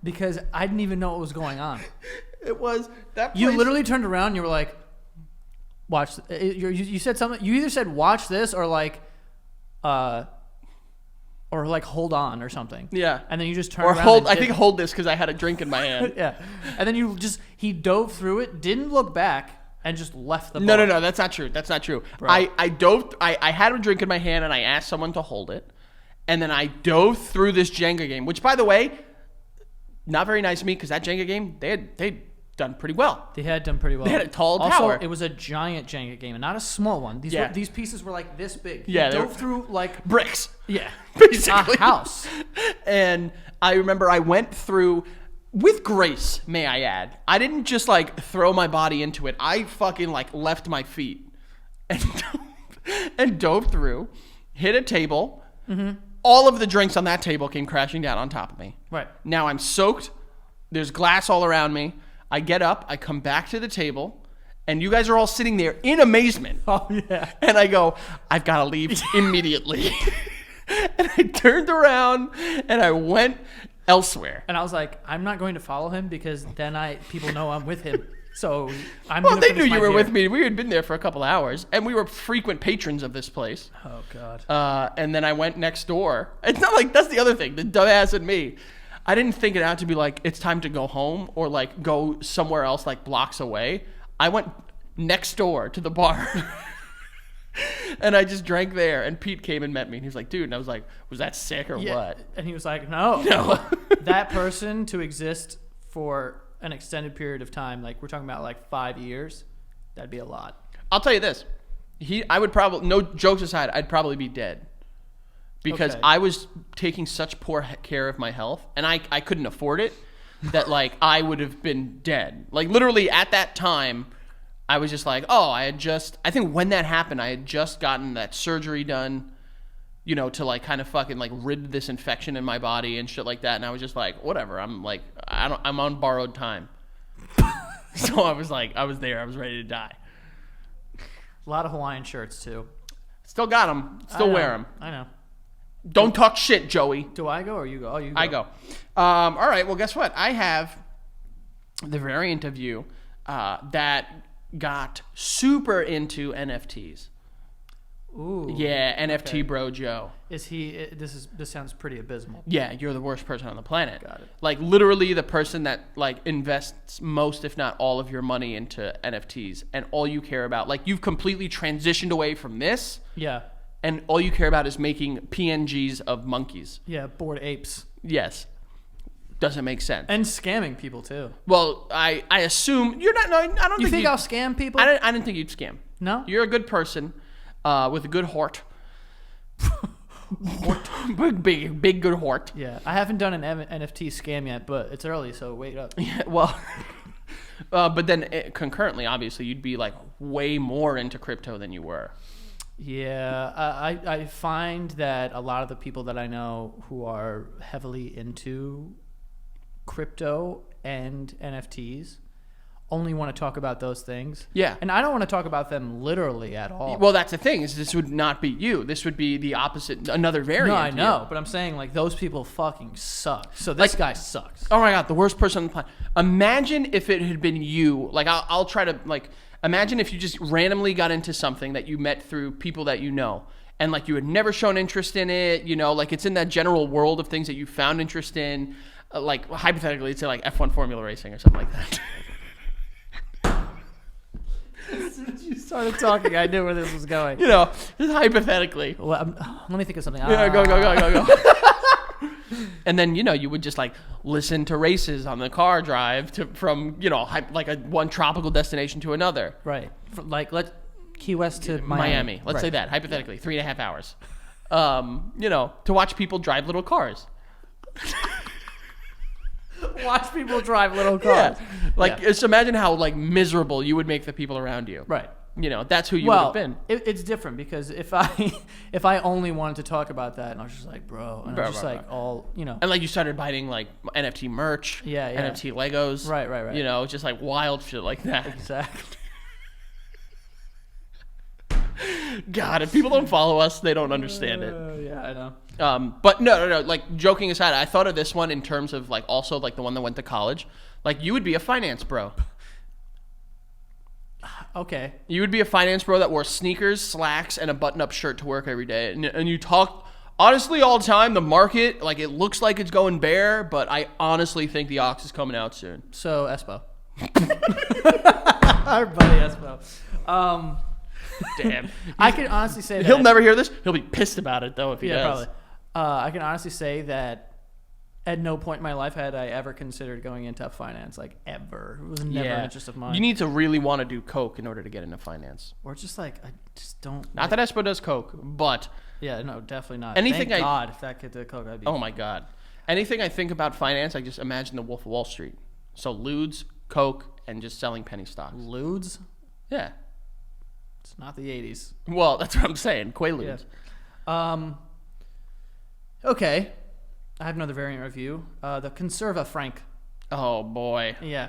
B: Because I didn't even know what was going on.
C: It was that place.
B: You literally turned around and you were like, watch. You said something. You either said watch this or like hold on or something.
C: Yeah.
B: And then you just turned
C: Or
B: around.
C: hold.
B: And
C: I think hold this because I had a drink in my hand.
B: Yeah. And then he dove through it, didn't look back, and just left the
C: No,
B: bar.
C: no, no. That's not true. That's not true.
B: Bro.
C: I dove. I had a drink in my hand and I asked someone to hold it, and then I dove through this Jenga game. Which, by the way, not very nice of me because that Jenga game they'd done pretty well.
B: They had done pretty well.
C: They had a tall
B: also,
C: tower.
B: it was a giant Jenga game and not a small one. These pieces were like this big.
C: Yeah,
B: He
C: they
B: dove
C: were-
B: through like
C: Bricks.
B: yeah,
C: Basically.
B: a house.
C: And I remember I went through with grace, may I add. I didn't just like throw my body into it. I fucking like left my feet and dove through, hit a table. Mm-hmm. All of the drinks on that table came crashing down on top of me.
B: Right.
C: Now I'm soaked. There's glass all around me. I get up. I come back to the table. And you guys are all sitting there in amazement.
B: Oh yeah.
C: And I go, I've got to leave immediately. And I turned around and I went elsewhere.
B: And I was like, I'm not going to follow him because then people know I'm with him. So I'm.
C: Well,
B: gonna
C: they
B: finish
C: knew
B: my
C: you were
B: beer.
C: with me. We had been there for a couple hours, and we were frequent patrons of this place.
B: Oh god.
C: And then I went next door. It's not like that's the other thing. The dumbass in me, I didn't think it out to be like it's time to go home or like go somewhere else like blocks away. I went next door to the bar. And I just drank there, and Pete came and met me, and he was like, dude, and I was like, was that sick or
B: Yeah.
C: what?
B: And he was like, no.
C: No.
B: That person to exist for an extended period of time, like we're talking about like 5 years, that'd be a lot.
C: I'll tell you this. I would probably, no jokes aside, I'd probably be dead. Because
B: Okay.
C: I was taking such poor care of my health, and I couldn't afford it, that like I would have been dead. Like literally at that time, I was just like, oh, I think when that happened, I had just gotten that surgery done, you know, to like kind of fucking like rid this infection in my body and shit like that. And I was just like, whatever. I'm like, I'm on borrowed time. So I was like, I was there. I was ready to die.
B: A lot of Hawaiian shirts too.
C: Still got them. Still wear them.
B: I know.
C: Don't talk shit, Joey.
B: Do I go or you go? Oh, you go.
C: I go. All right. Well, guess what? I have the variant of you that got super into NFTs.
B: Ooh.
C: Yeah, NFT
B: okay.
C: bro Joe.
B: Is he? This sounds pretty abysmal.
C: Yeah, you're the worst person on the planet.
B: Got it.
C: Like literally the person that like invests most, if not all, of your money into NFTs, and all you care about, like you've completely transitioned away from this,
B: Yeah.
C: and all you care about is making PNGs of monkeys.
B: Yeah. Bored apes
C: Yes, doesn't make sense.
B: and scamming people too.
C: Well, I assume you're not. No, I don't
B: You
C: think
B: think I'll scam people?
C: I didn't think you'd scam.
B: No.
C: You're a good person with a good heart. big good heart.
B: Yeah. I haven't done an NFT scam yet, but it's early, so wait up.
C: Yeah, well, but then concurrently, obviously, you'd be like way more into crypto than you were.
B: Yeah, I find that a lot of the people that I know who are heavily into crypto and NFTs only want to talk about those things.
C: Yeah.
B: And I don't want to talk about them literally at all.
C: Well, that's the thing is this would not be you. This would be the opposite, another variant.
B: no, I
C: of
B: know,
C: you.
B: but I'm saying like those people fucking suck. So this guy sucks.
C: Oh my god, the worst person on the planet. Imagine if it had been you. Like I'll try to like imagine if you just randomly got into something that you met through people that you know, and like you had never shown interest in it. You know, like it's in that general world of things that you found interest in. Like hypothetically, it's like F1 Formula Racing or something like that.
B: As soon as you started talking, I knew where this was going.
C: You know, just hypothetically.
B: Well, let me think of something.
C: Yeah, go. And then, you know, you would just like listen to races on the car drive from, you know, like one tropical destination to another.
B: Right. Like Key West to
C: Miami. Let's say that, hypothetically, 3.5 hours. You know, to watch people drive little cars.
B: Watch people drive little cars.
C: Yeah. Like, just imagine how like miserable you would make the people around you.
B: Right.
C: You know, that's who you would have been.
B: It's different because if I only wanted to talk about that and I was just like, bro, and I was just like all, you know.
C: And like you started buying like NFT merch,
B: Yeah.
C: NFT Legos.
B: Right.
C: You know, just like wild shit like that.
B: Exactly.
C: God, if people don't follow us, they don't understand it.
B: Yeah, I know.
C: But no. Like, joking aside, I thought of this one in terms of, like, also, like, the one that went to college. Like, you would be a finance bro.
B: Okay.
C: You would be a finance bro that wore sneakers, slacks, and a button-up shirt to work every day. And you talk, honestly, all the time, the market, like, it looks like it's going bare, but I honestly think the ox is coming out soon.
B: So, Espo. Our buddy Espo.
C: Damn.
B: I can honestly say that.
C: He'll never hear this. He'll be pissed about it, though, if he
B: Yeah,
C: does.
B: probably. I can honestly say that at no point in my life had I ever considered going into finance, like ever. It was never an interest of mine.
C: You need to really want to do coke in order to get into finance.
B: Or just like, I just don't.
C: Not that Espo does coke, but
B: Yeah, no, definitely not.
C: Anything
B: Thank
C: I-
B: God, if that kid did coke, I'd be.
C: oh my God. Anything I think about finance, I just imagine the Wolf of Wall Street. So ludes, coke, and just selling penny stocks.
B: Ludes?
C: Yeah.
B: It's not the 80s.
C: Well, that's what I'm saying. Quaaludes.
B: Okay. I have another variant review. The Conserva Frank.
C: Oh boy.
B: Yeah.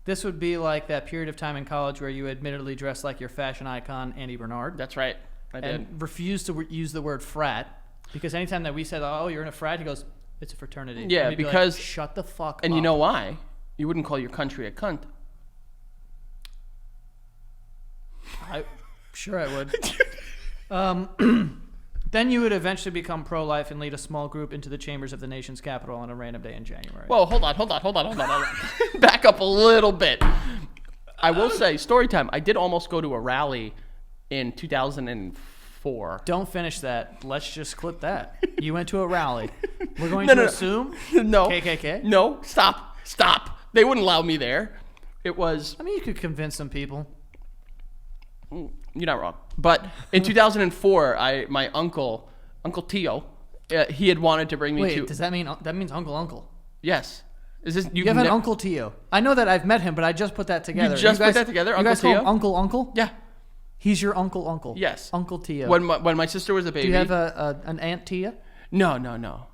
B: This would be like that period of time in college where you admittedly dressed like your fashion icon, Andy Bernard,
C: That's right. I did.
B: and refused to use the word frat, because anytime that we said, oh, you're in a frat, he goes, it's a fraternity.
C: Yeah,
B: And we'd be like,
C: because-
B: shut the fuck up.
C: And you know why? You wouldn't call your country a cunt.
B: Sure I would. Then you would eventually become pro-life and lead a small group into the chambers of the nation's capital on a random day in January.
C: Whoa, hold on. Back up a little bit. I will say, story time. I did almost go to a rally in 2004.
B: Don't finish that. Let's just clip that. You went to a rally. We're going
C: No,
B: to
C: no, no.
B: assume
C: No.
B: KKK?
C: No, stop. They wouldn't allow me there. It was,
B: I mean, you could convince some people.
C: you're not wrong. But in 2004, my Uncle Tio, he had wanted to bring me
B: Wait,
C: to.
B: does that mean that means Uncle?
C: Yes. Is this
B: You have an Uncle Tio. I know that I've met him, but I just put that together.
C: just put that together?
B: You
C: Uncle
B: guys call him
C: Tio?
B: Uncle?
C: Yeah.
B: He's your Uncle.
C: Yes.
B: Uncle Tio.
C: When my sister was a baby.
B: Do you have an Aunt Tia?
C: No.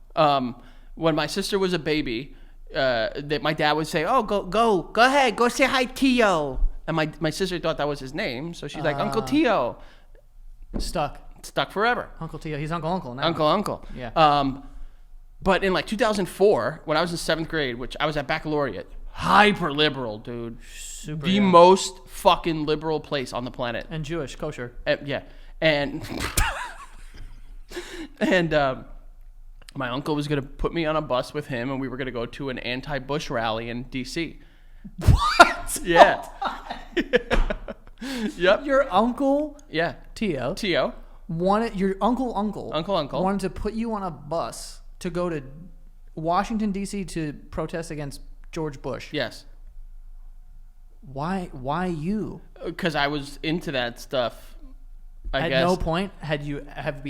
C: When my sister was a baby, that my dad would say, "Oh, go ahead, go say hi, Tio." And my sister thought that was his name, so she's like, "Uncle Tio." Stuck forever.
B: Uncle Tio. He's Uncle now.
C: Uncle.
B: Yeah.
C: But in like 2004, when I was in 7th grade, which I was at baccalaureate, hyper liberal, dude.
B: Super.
C: The
B: yeah.
C: most fucking liberal place on the planet.
B: And Jewish, kosher.
C: Yeah, and and my uncle was gonna put me on a bus with him, and we were gonna go to an anti-Bush rally in D.C.
B: What?
C: Yeah. Yep.
B: Your Uncle
C: Yeah.
B: Tio wanted your Uncle
C: Uncle.
B: wanted to put you on a bus to go to Washington D.C. to protest against George Bush.
C: Yes.
B: Why you?
C: Because I was into that stuff. I
B: At
C: guess.
B: no point have we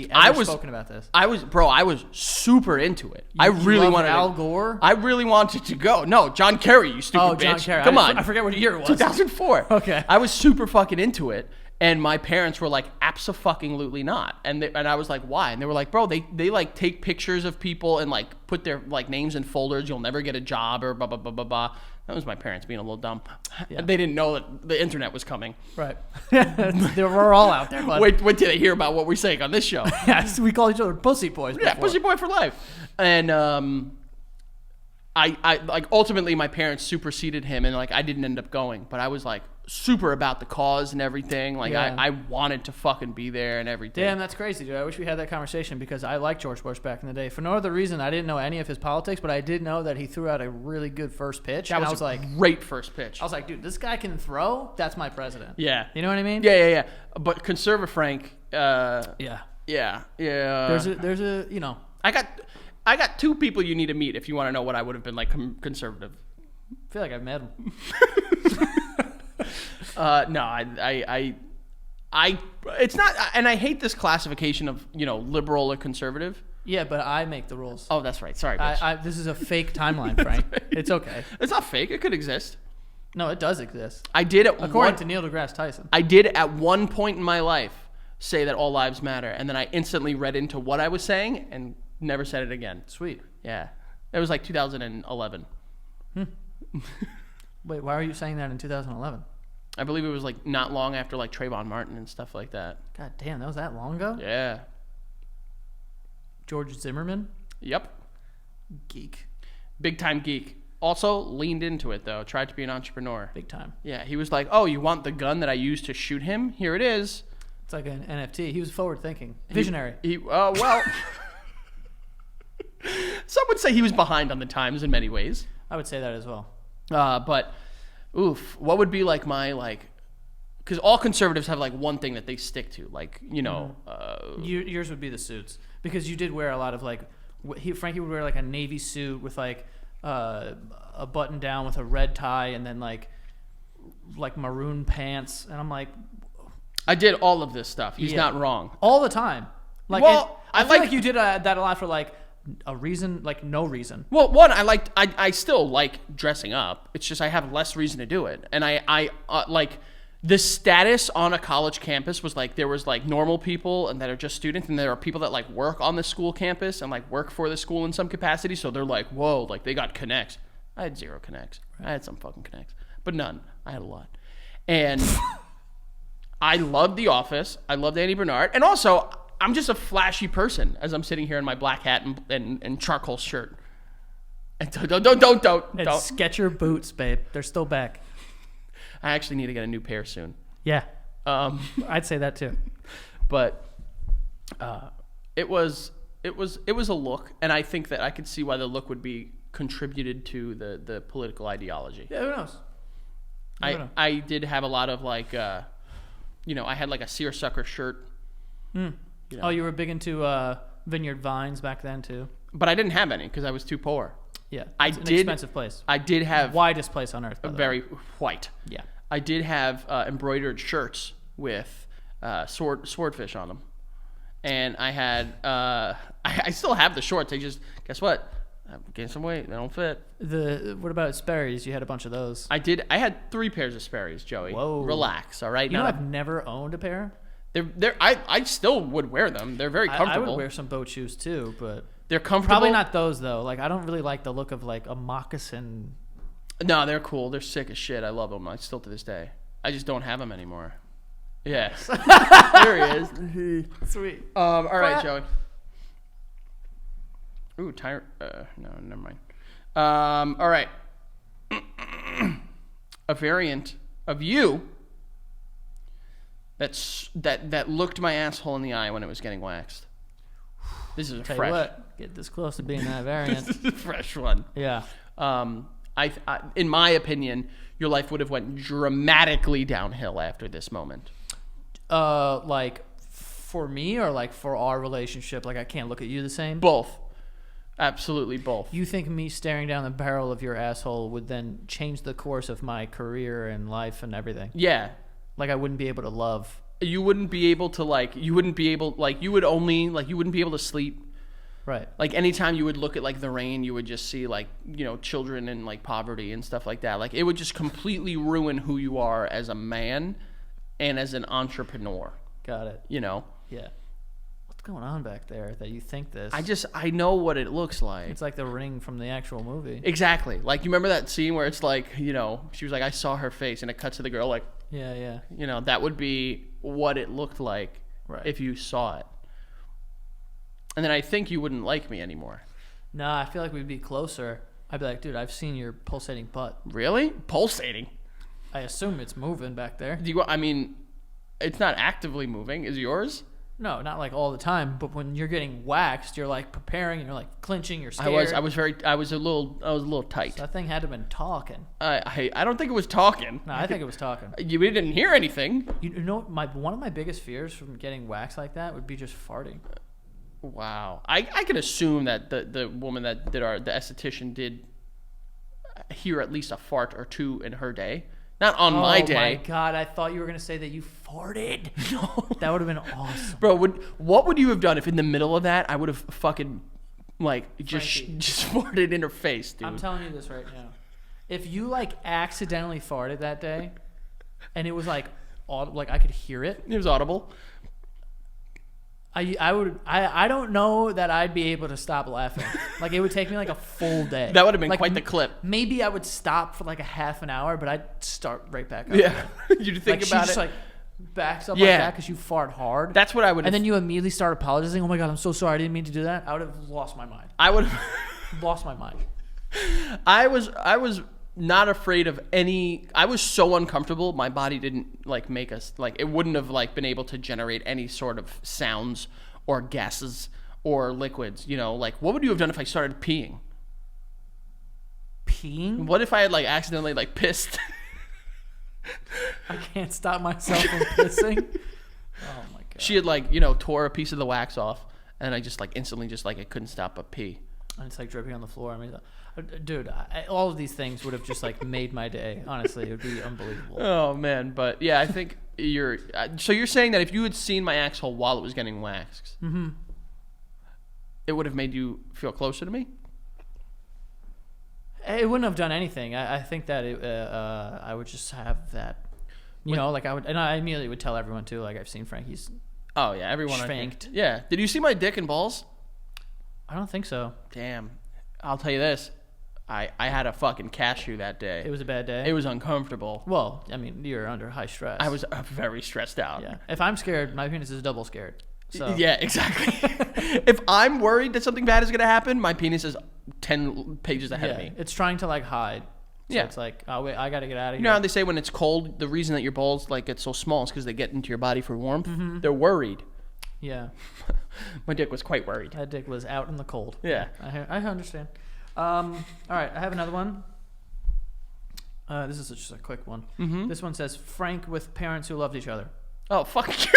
B: ever
C: I was-
B: spoken about this.
C: I was super into it. I
B: You
C: really
B: love
C: wanted
B: Al Gore.
C: I really wanted to go. No, John Kerry, you stupid
B: Oh,
C: bitch.
B: John Kerry.
C: Come on.
B: I forget what year it was.
C: 2004.
B: Okay.
C: I was super fucking into it, and my parents were like, "Abso-fucking-lutely not." And I was like, "Why?" And they were like, "Bro, they like take pictures of people and like put their like names in folders. You'll never get a job or blah blah blah blah blah." That was my parents being a little dumb.
B: Yeah.
C: They didn't know that the internet was coming.
B: Right. We're all out there, bud.
C: Wait till they hear about what we're saying on this show.
B: Yes, we call each other pussy boys.
C: Yeah,
B: before.
C: pussy boy for life. And I like ultimately my parents superseded him, and like I didn't end up going, but I was like super about the cause and everything. Like
B: Yeah.
C: I wanted to fucking be there and everything.
B: Damn, that's crazy, dude. I wish we had that conversation because I liked George Bush back in the day. For no other reason, I didn't know any of his politics, but I did know that he threw out a really good first pitch.
C: That
B: and
C: was,
B: I was like,
C: great first pitch.
B: dude, this guy can throw. That's my president.
C: Yeah.
B: You know what I mean?
C: Yeah. But Conserva Frank,
B: Yeah.
C: yeah.
B: There's a you know.
C: I got two people you need to meet if you want to know what I would have been like conservative.
B: I feel like I've met him.
C: No, I it's not, and I hate this classification of, liberal or conservative.
B: Yeah, but I make the rules.
C: Oh, that's right. Sorry, bitch.
B: This is a fake timeline, Frank. It's okay.
C: It's not fake. It could exist.
B: No, it does exist.
C: I did
B: According to Neil deGrasse Tyson.
C: I did at one point in my life say that all lives matter, and then I instantly read into what I was saying and never said it again.
B: Sweet.
C: Yeah, it was like 2011.
B: Wait, why are you saying that in 2011?
C: I believe it was like not long after like Trayvon Martin and stuff like that.
B: God damn, that was that long ago?
C: Yeah.
B: George Zimmerman?
C: Yep.
B: Geek.
C: Big time geek. Also leaned into it though. Tried to be an entrepreneur.
B: Big time.
C: Yeah. He was like, "Oh, you want the gun that I used to shoot him? Here it is."
B: It's like an NFT. He was forward thinking. Visionary.
C: Well, some would say he was behind on the times in many ways.
B: I would say that as well.
C: But, oof, what would be like my, like, because all conservatives have like one thing that they stick to, like, you know.
B: Yours would be the suits. Because you did wear a lot of like, Frankie would wear like a navy suit with like a button down with a red tie and then like maroon pants. And I'm like,
C: I did all of this stuff. He's
B: Yeah.
C: not wrong.
B: all the time. Like,
C: Well,
B: I
C: I
B: feel
C: like-
B: like you did that a lot for like a reason, like no reason.
C: Well, one, I still like dressing up. It's just I have less reason to do it. And I like, the status on a college campus was like, there was like normal people and that are just students, and there are people that like work on the school campus and like work for the school in some capacity. So they're like, whoa, like they got connects. I had 0 connects. I had some fucking connects, but none. I had a lot. And I loved The Office. I loved Andy Bernard. And also, I'm just a flashy person as I'm sitting here in my black hat and charcoal shirt. And don't.
B: And Skechers boots, babe. They're still back.
C: I actually need to get a new pair soon.
B: Yeah. I'd say that too.
C: But it was a look, and I think that I could see why the look would be contributed to the political ideology.
B: Yeah, who knows? I don't know.
C: I did have a lot of like, you know, I had like a seersucker shirt. You know.
B: Oh, you were big into Vineyard Vines back then too.
C: But I didn't have any because I was too poor.
B: Yeah,
C: I
B: it's an
C: did-
B: expensive place.
C: I did have
B: Widest place on earth. By
C: a
B: the way.
C: very white.
B: Yeah.
C: I did have embroidered shirts with swordfish on them, and I had I still have the shorts. They just, guess what? I'm gaining some weight. They don't fit.
B: What about Sperry's? You had a bunch of those.
C: I had 3 pairs of Sperry's, Joey.
B: Whoa.
C: Relax, all right?
B: You know,
C: Now,
B: I've never owned a pair.
C: I still would wear them. They're very comfortable.
B: I would wear some boat shoes too, but
C: They're comfortable.
B: probably not those though. Like I don't really like the look of like a moccasin.
C: No, they're cool. They're sick as shit. I love them. I still to this day. I just don't have them anymore. Yes. There he is.
B: Sweet.
C: All right,
B: Frat.
C: Joey. Ooh, tire. No, never mind. All right. A variant of you that looked my asshole in the eye when it was getting waxed. This is a
B: Tell
C: fresh.
B: you what, get this close to being that variant.
C: This is a fresh one.
B: Yeah.
C: I, in my opinion, your life would have went dramatically downhill after this moment.
B: Like for me or like for our relationship, like I can't look at you the same.
C: Both. Absolutely both.
B: You think me staring down the barrel of your asshole would then change the course of my career and life and everything?
C: Yeah.
B: Like I wouldn't be able to love.
C: You wouldn't be able to you wouldn't be able to sleep.
B: Right.
C: Like anytime you would look at like the rain, you would just see like, you know, children in like poverty and stuff like that. Like it would just completely ruin who you are as a man and as an entrepreneur,
B: Got it.
C: you know?
B: Yeah. What's going on back there that you think this?
C: I know what it looks like.
B: It's like the ring from the actual movie.
C: Exactly. Like you remember that scene where it's like, you know, she was like, I saw her face, and it cuts to the girl like,
B: Yeah, yeah.
C: you know, that would be what it looked like
B: Right.
C: if you saw it. And then I think you wouldn't like me anymore.
B: Nah, I feel like we'd be closer. I'd be like, dude, I've seen your pulsating butt.
C: Really? Pulsating?
B: I assume it's moving back there.
C: I mean, it's not actively moving. Is yours?
B: No, not like all the time, but when you're getting waxed, you're like preparing and you're like clinching, you're scared.
C: I was a little tight.
B: So that thing had to have been talking.
C: I don't think it was talking.
B: No, I think it was talking.
C: You didn't hear anything.
B: You know, one of my biggest fears from getting waxed like that would be just farting.
C: Wow. I could assume that the woman that did the esthetician did hear at least a fart or two in her day. Not on my day.
B: Oh my god, I thought you were gonna say that you farted. No. That would have been awesome.
C: Bro, what would you have done if in the middle of that I would have fucking like just
B: Frankie.
C: just farted in her face, dude?
B: I'm telling you this right now. If you like accidentally farted that day, and it was like I could hear it,
C: It was audible.
B: I don't know that I'd be able to stop laughing. Like it would take me like a full day.
C: That would have been
B: Like,
C: quite the clip.
B: Maybe I would stop for like a half an hour, but I'd start right back up.
C: Yeah. You think
B: Like she
C: about
B: just
C: it.
B: like backs up like
C: Yeah.
B: that because you fart hard.
C: That's what I would.
B: and then you immediately start apologizing. Oh my god, I'm so sorry. I didn't mean to do that. I would have lost my mind.
C: I would.
B: Lost my mind.
C: I was not afraid of any. I was so uncomfortable. My body didn't like make us like it wouldn't have like been able to generate any sort of sounds or gases or liquids. You know, like what would you have done if I started peeing?
B: Peeing?
C: What if I had like accidentally like pissed?
B: I can't stop myself from pissing. Oh my god.
C: She had like tore a piece of the wax off, and I just like instantly just like I couldn't stop but pee.
B: And it's like dripping on the floor. I mean, dude, all of these things would have just like made my day. Honestly, it would be unbelievable.
C: Oh man, but yeah, I think you're. So you're saying that if you had seen my asshole while it was getting waxed, it would have made you feel closer to me?
B: It wouldn't have done anything. I think that I would just have that. Like I would, and I immediately would tell everyone too. Like I've seen Frankie's.
C: Oh yeah, everyone. I think.
B: Spanked.
C: Yeah. Did you see my dick and balls?
B: I don't think so.
C: Damn. I'll tell you this. I had a fucking cashew that day.
B: It was a bad day.
C: It was uncomfortable.
B: Well, I mean, you're under high stress.
C: I was very stressed out.
B: Yeah. If I'm scared, my penis is double scared. So
C: Yeah, exactly. If I'm worried that something bad is going to happen, my penis is 10 pages ahead of me.
B: it's trying to like hide. So
C: Yeah.
B: it's like, oh wait, I got to get out of
C: You
B: here.
C: know how they say when it's cold, the reason that your balls like get so small is because they get into your body for warmth? They're worried.
B: Yeah.
C: My dick was quite worried.
B: That dick was out in the cold.
C: Yeah.
B: I understand. All right, I have another one. This is just a quick one. This one says Frank with parents who loved each other,
C: Oh, fuck you.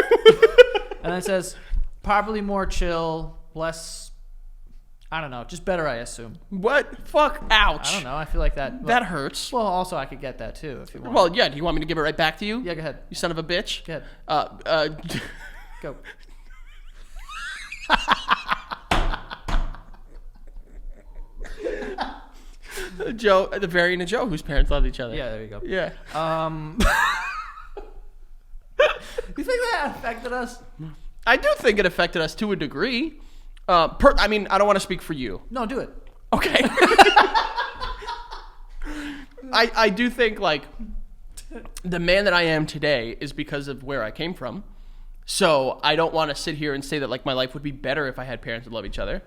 B: and then it says probably more chill, less. I don't know, just better, I assume.
C: What? Fuck. Ouch.
B: I don't know. I feel like that.
C: That hurts.
B: Well, also I could get that too if you want.
C: Well, yeah. Do you want me to give it right back to you?
B: yeah, go ahead.
C: You son of a bitch.
B: Go ahead. Go.
C: Joe, the variant of Joe, whose parents loved each other.
B: Yeah, there you go.
C: Yeah.
B: You think that affected us?
C: I do think it affected us to a degree. I mean, I don't want to speak for you.
B: No, do it.
C: Okay. I do think like the man that I am today is because of where I came from. So I don't want to sit here and say that like my life would be better if I had parents that love each other.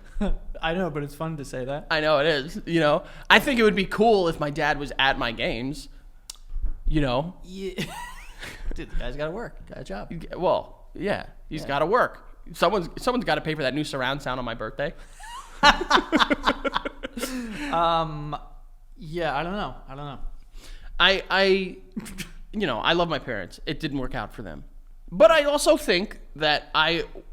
B: I know, but it's fun to say that.
C: I know it is. I think it would be cool if my dad was at my games.
B: Yeah. Dude, the guy's got to work. Got a job.
C: Well, yeah, he's got to work. Someone's got to pay for that new surround sound on my birthday.
B: Yeah, I don't know.
C: I love my parents. It didn't work out for them. But I also think that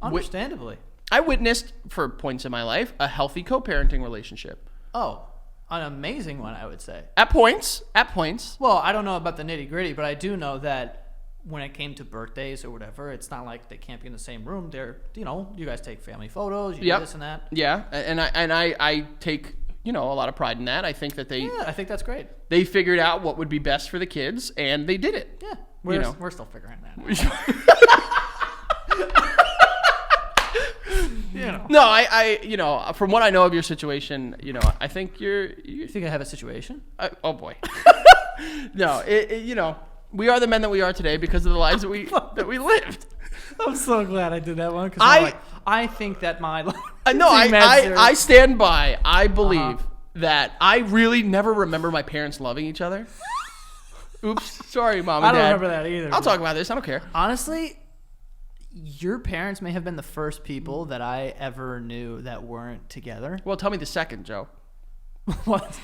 B: Understandably.
C: I witnessed, for points in my life, a healthy co-parenting relationship.
B: Oh, an amazing one, I would say.
C: At points.
B: Well, I don't know about the nitty gritty, but I do know that when it came to birthdays or whatever, it's not like they can't be in the same room. They're, you guys take family photos, you do this and that.
C: Yeah, and I take, a lot of pride in that. I think that
B: Yeah, I think that's great.
C: they figured out what would be best for the kids, and they did it.
B: Yeah, we're still figuring that out.
C: No, I from what I know of your situation, I think you
B: You think I have a situation?
C: oh boy. No, we are the men that we are today because of the lives that we lived.
B: I'm so glad I did that one because I think that my
C: No, I stand by. I believe that I really never remember my parents loving each other. Oops, sorry, mom and
B: I don't
C: dad.
B: remember that either.
C: I'll talk about this. I don't care.
B: Honestly, your parents may have been the first people that I ever knew that weren't together.
C: Well, tell me the second, Joe.
B: What?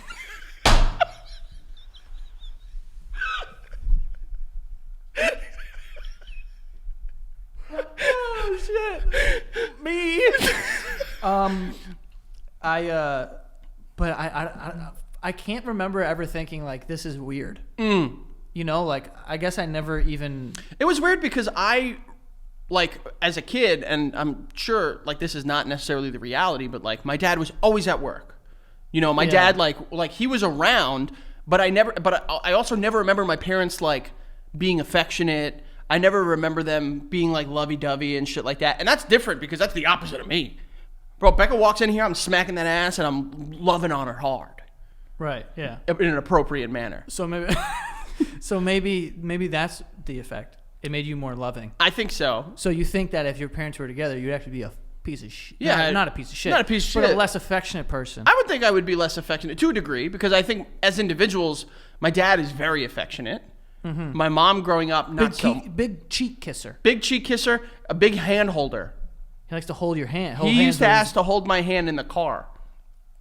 B: Oh shit! Me. But I can't remember ever thinking like this is weird. Like I guess I never even.
C: It was weird because I, like, as a kid, and I'm sure like this is not necessarily the reality, but like my dad was always at work. My dad like he was around, but I also never remember my parents like being affectionate. I never remember them being like lovey-dovey and shit like that. And that's different because that's the opposite of me. Bro, Becca walks in here, I'm smacking that ass and I'm loving on her hard.
B: Right. Yeah.
C: In an appropriate manner.
B: So maybe that's the effect. It made you more loving.
C: I think so.
B: So you think that if your parents were together, you'd actually be a piece of shit.
C: Yeah.
B: Not a piece of shit.
C: Not a piece of
B: but
C: shit.
B: a less affectionate person.
C: I would think I would be less affectionate to a degree because I think as individuals, my dad is very affectionate. My mom growing up, not so.
B: Big cheek kisser.
C: Big cheek kisser, a big hand holder.
B: He likes to hold your hand.
C: He used to ask to hold my hand in the car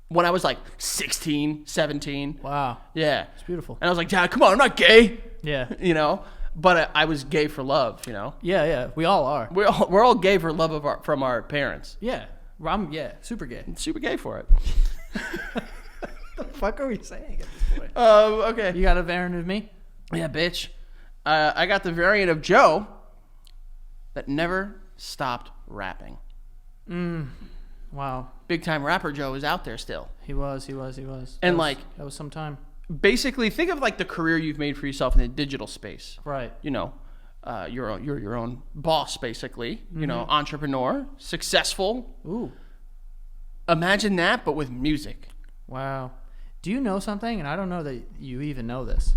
C: when I was like 16, 17.
B: Wow.
C: Yeah.
B: It's beautiful.
C: And I was like, Dad, come on, I'm not gay.
B: Yeah.
C: You know? But I was gay for love, you know?
B: Yeah. We all are.
C: We're all gay for love from our parents.
B: Yeah. I'm super gay.
C: Super gay for it.
B: The fuck are we saying at this point?
C: Okay.
B: You got a variant of me?
C: Yeah, bitch. I got the variant of Joe that never stopped rapping.
B: Wow.
C: Big time rapper Joe is out there still.
B: He was.
C: And
B: That was some time.
C: basically think of like the career you've made for yourself in the digital space.
B: Right.
C: You know, you're your own boss basically. You know, entrepreneur, successful.
B: Ooh.
C: Imagine that, but with music.
B: Wow. Do you know something? And I don't know that you even know this,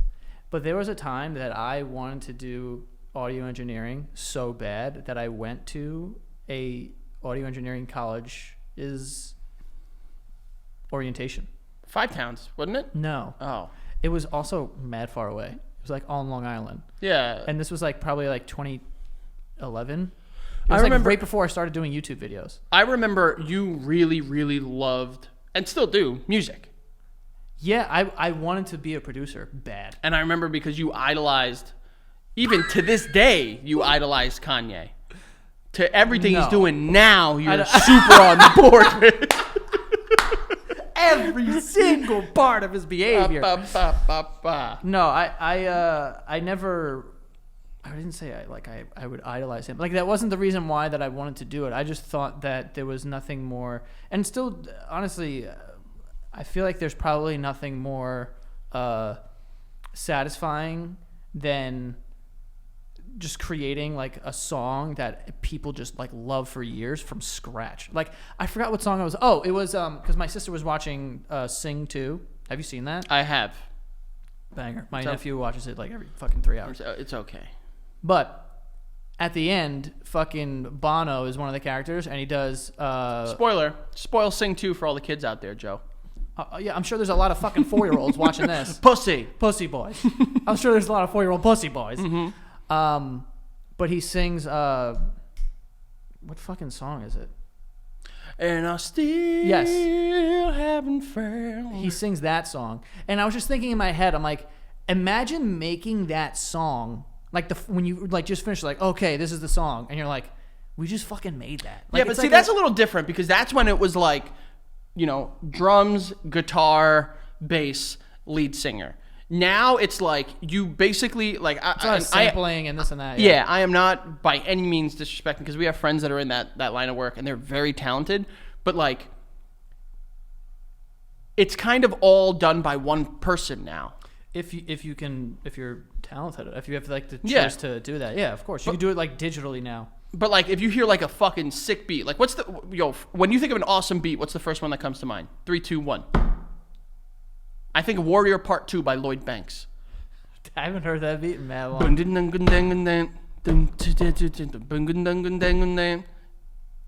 B: but there was a time that I wanted to do audio engineering so bad that I went to a audio engineering college's orientation.
C: 5 Towns, wasn't it?
B: No.
C: Oh,
B: It was also mad far away. It was like on Long Island.
C: yeah.
B: And this was like probably like 2011. It
C: I
B: was like
C: remember-
B: right before I started doing YouTube videos.
C: I remember you really, really loved and still do music.
B: Yeah, I wanted to be a producer bad.
C: And I remember because you idolized, even to this day, you idolize Kanye. To everything he's
B: No.
C: doing now, you're super on board with.
B: Every single part of his behavior.
C: Ba, ba, ba, ba.
B: No, I never. I didn't say I would idolize him. Like that wasn't the reason why that I wanted to do it. I just thought that there was nothing more, and still, honestly, I feel like there's probably nothing more satisfying than just creating like a song that people just like love for years from scratch. Like I forgot what song it was. Oh, it was because my sister was watching Sing 2. Have you seen that?
C: I have.
B: Banger. My
C: So-
B: nephew watches it like every fucking 3 hours.
C: It's okay.
B: But at the end, fucking Bono is one of the characters, and he does.
C: Spoiler. Spoil Sing 2 for all the kids out there, Joe.
B: Yeah, I'm sure there's a lot of fucking 4-year-olds watching this.
C: Pussy.
B: Pussy boys. I'm sure there's a lot of 4-year-old pussy boys. But he sings. What fucking song is it?
C: And I still haven't found.
B: He sings that song, and I was just thinking in my head, I'm like, imagine making that song like when you like just finished, like, okay, this is the song, and you're like, we just fucking made that. Like,
C: Yeah, but
B: it's
C: see,
B: like
C: that's a little different because that's when it was like, you know, drums, guitar, bass, lead singer. Now it's like you basically like
B: it's a lot of sampling and this and that.
C: Yeah, I am not by any means disrespecting because we have friends that are in that line of work and they're very talented, but like it's kind of all done by one person now.
B: If you're talented, if you have like the choice
C: Yeah.
B: to do that, yeah, of course you can do it like digitally now.
C: But like if you hear like a fucking sick beat, like what's the when you think of an awesome beat, what's the first one that comes to mind? 3, 2, 1. I think Warrior Part 2 by Lloyd Banks.
B: I haven't heard that beat in mad long.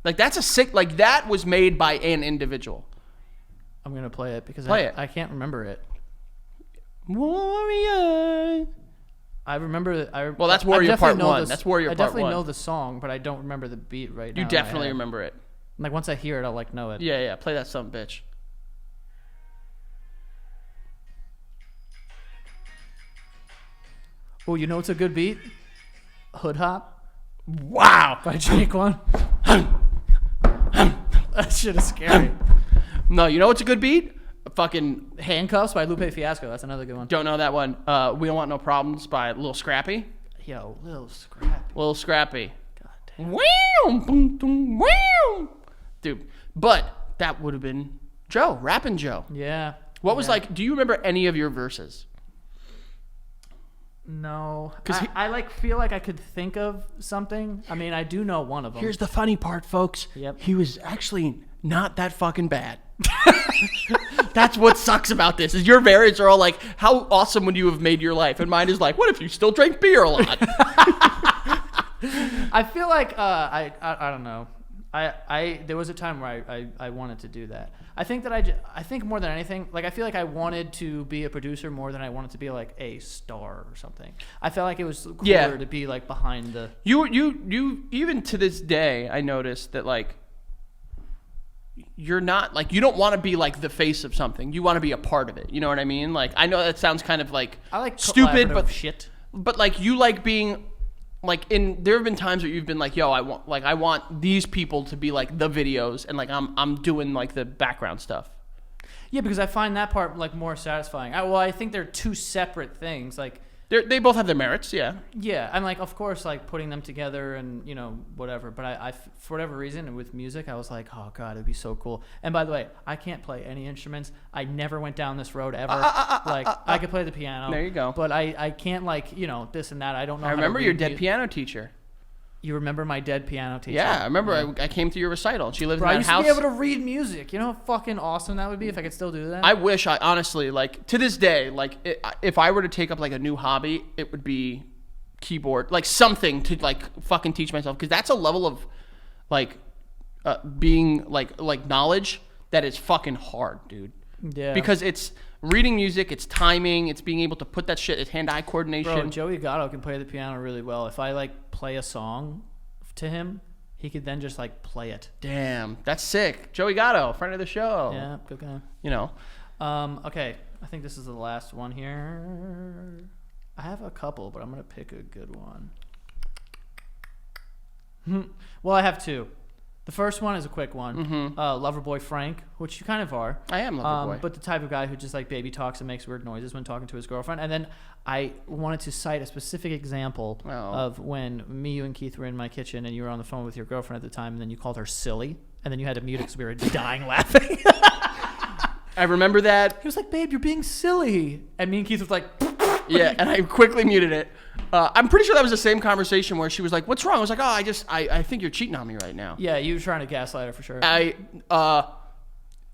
C: Like that's a sick, like that was made by an individual.
B: I'm gonna play it because
C: Play it.
B: I can't remember it.
C: Warrior.
B: I remember.
C: Well, that's
B: I
C: Warrior
B: definitely
C: Part
B: know
C: 1.
B: this-
C: That's Warrior
B: I
C: Part
B: definitely
C: 1.
B: know the song, but I don't remember the beat right now.
C: You
B: in my
C: definitely
B: head.
C: remember it.
B: Like once I hear it, I'll like know it.
C: Yeah, play that son of a bitch.
B: Oh, you know what's a good beat? Hood Hop
C: Wow.
B: by Jake One. That shit is scary.
C: No, you know what's a good beat? Fucking
B: Handcuffs by Lupe Fiasco. That's another good one.
C: don't know that one. We Don't Want No Problems by Lil Scrappy.
B: Yo, Lil Scrap.
C: Lil Scrappy.
B: God damn.
C: Wow, boom, boom, wow. Dude, but that would have been Joe, rapping Joe.
B: Yeah.
C: What was
B: Yeah.
C: like, do you remember any of your verses?
B: No,
C: 'Cause
B: I like feel like I could think of something. I mean, I do know one of them.
C: Here's the funny part, folks.
B: Yep.
C: He was actually not that fucking bad. That's what sucks about this. Is your variants are all like, how awesome would you have made your life? And mine is like, what if you still drank beer a lot?
B: I feel like I don't know. I there was a time where I wanted to do that. I think that I think more than anything, like I feel like I wanted to be a producer more than I wanted to be like a star or something. I felt like it was cooler
C: Yeah.
B: to be like behind the.
C: You even to this day, I noticed that like you're not like, you don't want to be like the face of something. You want to be a part of it. You know what I mean? Like, I know that sounds kind of like
B: I like
C: stupid,
B: collaborative
C: but
B: shit.
C: But like, you like being like, there have been times where you've been like, yo, I want these people to be like the videos, and like I'm doing like the background stuff.
B: Yeah, because I find that part like more satisfying. I think they're two separate things. Like,
C: They both have their merits, yeah.
B: yeah, I'm like, of course, like putting them together and whatever. But I for whatever reason, and with music, I was like, oh god, it'd be so cool. And by the way, I can't play any instruments. I never went down this road ever. I could play the piano.
C: There you go.
B: But I can't like this and that. I don't know.
C: I
B: how to
C: remember
B: read
C: your dead
B: mu-
C: piano teacher.
B: You remember my dead piano teacher?
C: Yeah, I remember. I came to your recital, and she lived
B: Bro, I
C: in that
B: used
C: house.
B: to be able to read music. You know how fucking awesome that would be if I could still do that.
C: I wish I honestly, like, to this day, like, if I were to take up like a new hobby, it would be keyboard, like something to like fucking teach myself, because that's a level of like being like knowledge that is fucking hard, dude.
B: Yeah.
C: Because it's reading music, it's timing, it's being able to put that shit, it's hand-eye coordination.
B: Bro, Joey Gatto can play the piano really well. If I like play a song to him, he could then just like play it.
C: Damn, that's sick. Joey Gatto, friend of the show.
B: Yeah, good guy.
C: You know.
B: Okay, I think this is the last one here. I have a couple, but I'm gonna pick a good one. Well, I have two. The first one is a quick one. Loverboy Frank, which you kind of are.
C: I am Loverboy.
B: But the type of guy who just like baby talks and makes weird noises when talking to his girlfriend. And then I wanted to cite a specific example of when me, you, and Keith were in my kitchen and you were on the phone with your girlfriend at the time, and then you called her silly, and then you had to mute it because we were dying laughing.
C: I remember that.
B: He was like, "Babe, you're being silly," and me and Keith was like,
C: Yeah, and I quickly muted it. I'm pretty sure that was the same conversation where she was like, "What's wrong?" I was like, "Oh, I think you're cheating on me right now."
B: "Yeah, you were trying to gaslight her for sure."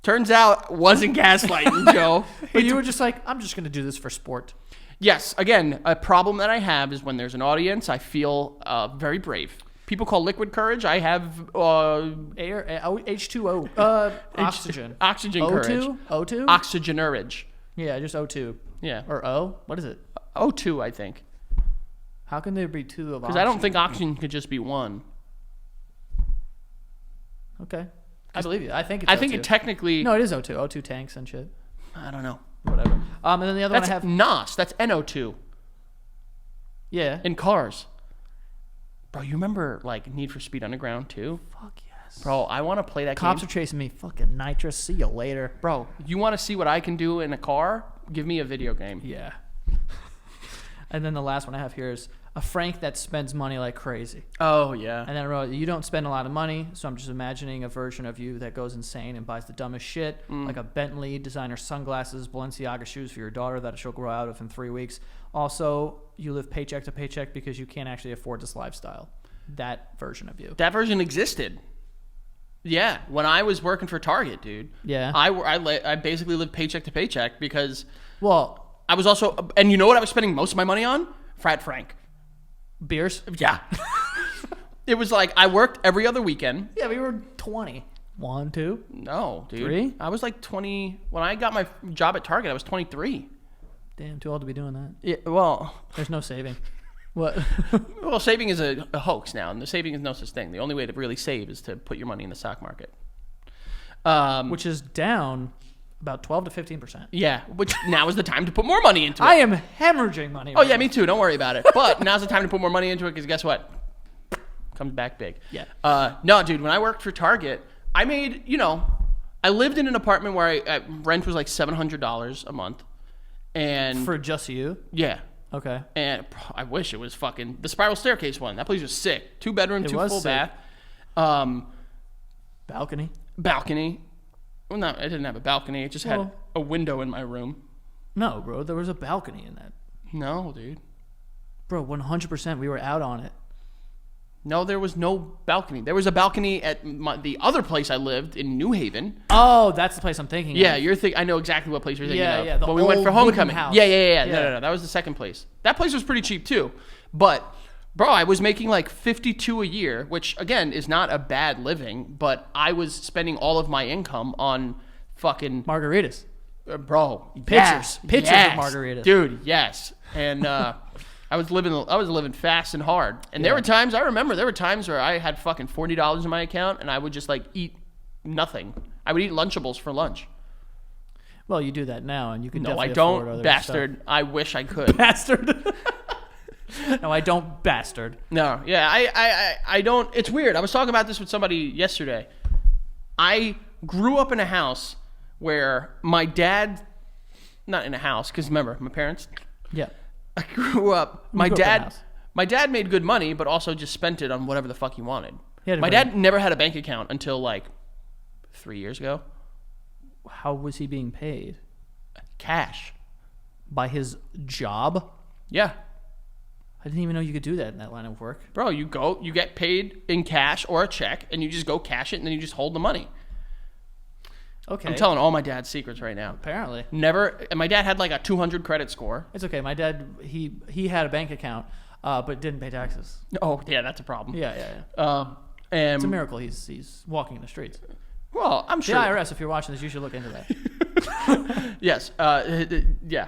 C: Turns out wasn't gaslighting, Joe.
B: But you were just like, "I'm just gonna do this for sport."
C: Yes, again, a problem that I have is when there's an audience, I feel very brave. People call liquid courage. I have
B: Air, H2O, oxygen.
C: Oxygen
B: O2?
C: courage.
B: O2?
C: Oxygenerage.
B: Yeah, just O2.
C: Yeah.
B: Or O? What is it?
C: O2, I think.
B: How can there be two of
C: Because I don't think oxygen could just be one.
B: Okay. I believe you. I think it's
C: I
B: O2.
C: think it technically...
B: No, it is O2. O2 tanks and shit.
C: I don't know.
B: Whatever. And then the other
C: That's
B: one I have...
C: NOS. That's NO2
B: Yeah.
C: in cars. Bro, you remember, like, Need for Speed Underground 2?
B: Fuck yes.
C: Bro, I want to play that
B: Cops
C: game.
B: are chasing me. Fucking nitrous. See you later.
C: Bro, you want to see what I can do in a car? Give me a video game.
B: Yeah. And then the last one I have here is a Frank that spends money like crazy.
C: Oh, yeah.
B: And then I wrote, you don't spend a lot of money, so I'm just imagining a version of you that goes insane and buys the dumbest shit, like a Bentley, designer sunglasses, Balenciaga shoes for your daughter that she'll grow out of in 3 weeks. Also, you live paycheck to paycheck because you can't actually afford this lifestyle. That version of you.
C: That version existed. Yeah, when I was working for Target, dude.
B: Yeah.
C: I basically lived paycheck to paycheck because
B: Well,
C: I was also... And you know what I was spending most of my money on? Frat Frank.
B: beers?
C: Yeah. It was like I worked every other weekend.
B: Yeah, we were 20. 1, 2.
C: No, dude.
B: 3?
C: I was like 20... When I got my job at Target, I was 23.
B: Damn, too old to be doing that.
C: Yeah, well...
B: There's no saving. What?
C: Well, saving is a hoax now, and the saving is no such thing. The only way to really save is to put your money in the stock market.
B: Which is down about 12 to 15%.
C: Yeah, which now is the time to put more money into it.
B: I am hemorrhaging money.
C: Oh, yeah, me too. Don't worry about it. But now's the time to put more money into it because guess what? Comes back big.
B: Yeah.
C: No, dude, when I worked for Target, I made, I lived in an apartment where rent was like $700 a month. And
B: For just you?
C: yeah.
B: Okay.
C: And I wish it was fucking the spiral staircase one. That place was sick. 2 bedroom,
B: It
C: 2
B: was
C: full
B: sick.
C: bath.
B: Balcony?
C: Balcony. Well, no, I didn't have a balcony. It just had
B: Well-
C: a window in my room.
B: No, bro. There was a balcony in that.
C: No, dude.
B: Bro, 100%. We were out on it.
C: No, there was no balcony. There was a balcony at the other place I lived in New Haven.
B: Oh, that's the place I'm thinking
C: Yeah,
B: of.
C: you're thinking. I know exactly what place you're thinking
B: Yeah,
C: of.
B: yeah, the
C: When we went for
B: old wooden
C: homecoming.
B: house.
C: Yeah.
B: Yeah.
C: No. That was the second place. That place was pretty cheap too. But, bro, I was making like $52 a year, which again is not a bad living. But I was spending all of my income on fucking
B: Margaritas.
C: bro.
B: Pictures of
C: yes,
B: margaritas.
C: dude. Yes, and I was living fast and hard. And there were times I remember where I had fucking $40 in my account, and I would just like eat nothing. I would eat Lunchables for lunch.
B: Well, you do that now, and you can
C: No,
B: definitely
C: I
B: afford
C: don't,
B: other
C: bastard.
B: stuff.
C: I wish I could.
B: Bastard. No, I don't, bastard.
C: No, yeah, I don't. It's weird. I was talking about this with somebody yesterday. I grew up in a house where my dad, not in a house, because remember, my parents.
B: Yeah.
C: I grew up.
B: grew up in a house.
C: My dad made good money, but also just spent it on whatever the fuck he wanted.
B: He had a
C: My
B: very-
C: dad never had a bank account until like 3 years ago.
B: How was he being paid?
C: Cash.
B: By his job?
C: Yeah,
B: I didn't even know you could do that in that line of work.
C: bro. You get paid in cash or a check, and you just go cash it, and then you just hold the money.
B: Okay.
C: I'm telling all my dad's secrets right now.
B: Apparently.
C: Never. And my dad had like a 200 credit score.
B: It's okay. My dad, he had a bank account, but didn't pay taxes.
C: Oh yeah, that's a problem.
B: Yeah.
C: And
B: It's a miracle he's walking in the streets.
C: well, I'm
B: The
C: sure.
B: IRS, if you're watching this, you should look into that.
C: Yes. Yeah.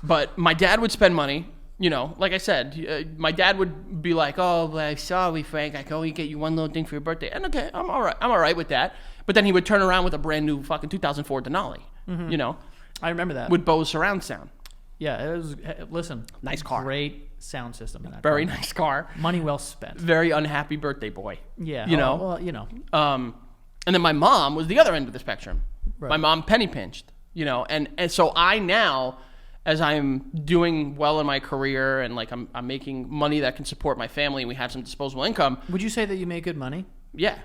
C: But my dad would spend money. You know, like I said, my dad would be like, "Oh, well, sorry, Frank. I can only get you one little thing for your birthday." And okay, I'm all right. I'm all right with that. But then he would turn around with a brand new fucking 2004 Denali. You know,
B: I remember that.
C: with Bose surround sound.
B: Yeah, it was. Listen,
C: Nice car.
B: Great sound system in that.
C: Very
B: car.
C: nice car.
B: Money well spent.
C: Very unhappy birthday boy.
B: Yeah.
C: You know.
B: Well, you know.
C: And then my mom was the other end of the spectrum.
B: Right.
C: My mom penny pinched, you know, and so I now, as I'm doing well in my career and like I'm making money that can support my family and we have some disposable income.
B: Would you say that you make good money?
C: Yeah.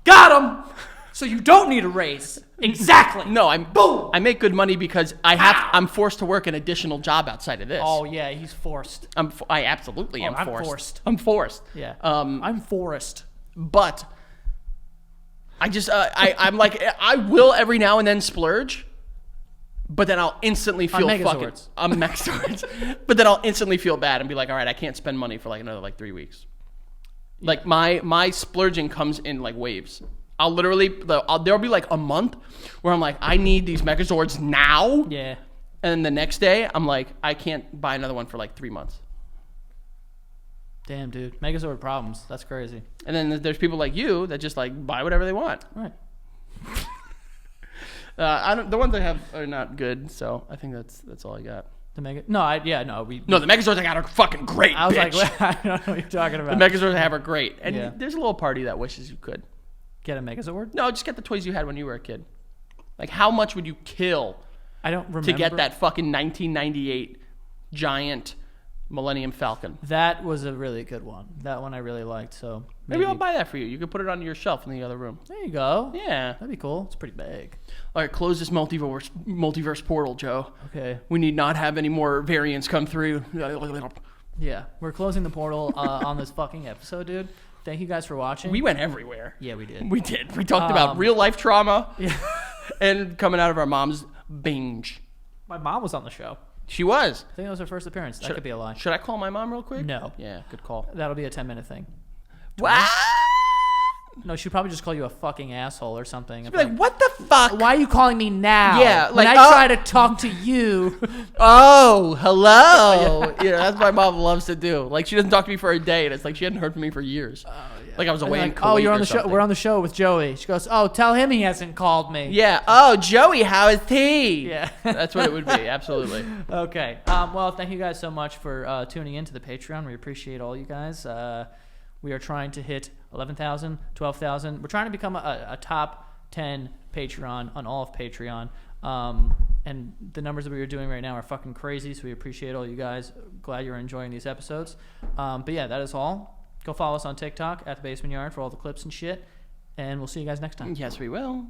B: Got him. So you don't need a raise. Exactly.
C: No, boom. I make good money because I'm forced to work an additional job outside of this.
B: Oh yeah, he's forced.
C: I absolutely am
B: I'm
C: forced.
B: forced.
C: I'm forced.
B: Yeah.
C: Um,
B: I'm Forrest.
C: But I just I'm like I will every now and then splurge, but then I'll instantly feel fucking
B: Megazords.
C: on Megazords. But then I'll instantly feel bad and be like, all right, I can't spend money for like another like 3 weeks. Like my splurging comes in like waves. I'll literally there'll be like a month where I'm like, I need these Megazords now.
B: Yeah.
C: And then the next day I'm like, I can't buy another one for like 3 months.
B: Damn, dude. Megazord problems. That's crazy.
C: And then there's people like you that just like buy whatever they want.
B: All right.
C: The ones I have are not good, so I think that's all I got.
B: The mega. No, no.
C: No, the Megazords I got are fucking great.
B: I was
C: bitch.
B: like, I don't know what you're talking
C: the
B: about.
C: Megazords I have are great, and
B: Yeah.
C: there's a little party that wishes you could.
B: Get a Megazord?
C: No, just get the toys you had when you were a kid. Like, how much would you kill
B: I don't remember.
C: to get that fucking 1998 giant Millennium Falcon?
B: That was a really good one. That one I really liked. So
C: Maybe I'll buy that for you. You could put it on your shelf in the other room.
B: There you go.
C: Yeah.
B: That'd be cool. It's pretty big.
C: All right, close this multiverse portal, Joe.
B: Okay.
C: We need not have any more variants come through.
B: Yeah, we're closing the portal on this fucking episode, dude. Thank you guys for watching.
C: We went everywhere.
B: Yeah, we did.
C: We did. We talked about real life trauma and coming out of our mom's binge.
B: My mom was on the show.
C: She was.
B: I think that was her first appearance. That could be a lie.
C: Should I call my mom real quick?
B: No.
C: Yeah, good call.
B: That'll be a 10-minute thing.
C: What?
B: No, she'd probably just call you a fucking asshole or something.
C: Be like, what the fuck?
B: Why are you calling me now?
C: Yeah,
B: when
C: like,
B: I try to talk to you.
C: Oh, hello. Yeah, that's what my mom loves to do. Like, she doesn't talk to me for a day, and it's like she hadn't heard from me for years. Like I was away in
B: Like,
C: Kuwait
B: oh, you're on
C: or
B: the show.
C: something.
B: We're on the show with Joey. She goes, oh, tell him he hasn't called me.
C: Yeah. Oh, Joey, how is he?
B: Yeah.
C: That's what it would be. Absolutely.
B: Okay. Well, thank you guys so much for tuning in to the Patreon. We appreciate all you guys. We are trying to hit 11,000, 12,000. We're trying to become a top 10 Patreon on all of Patreon. And the numbers that we are doing right now are fucking crazy, so we appreciate all you guys. Glad you're enjoying these episodes. But yeah, that is all. Go follow us on TikTok at The Basement Yard for all the clips and shit. And we'll see you guys next time.
C: Yes, we will.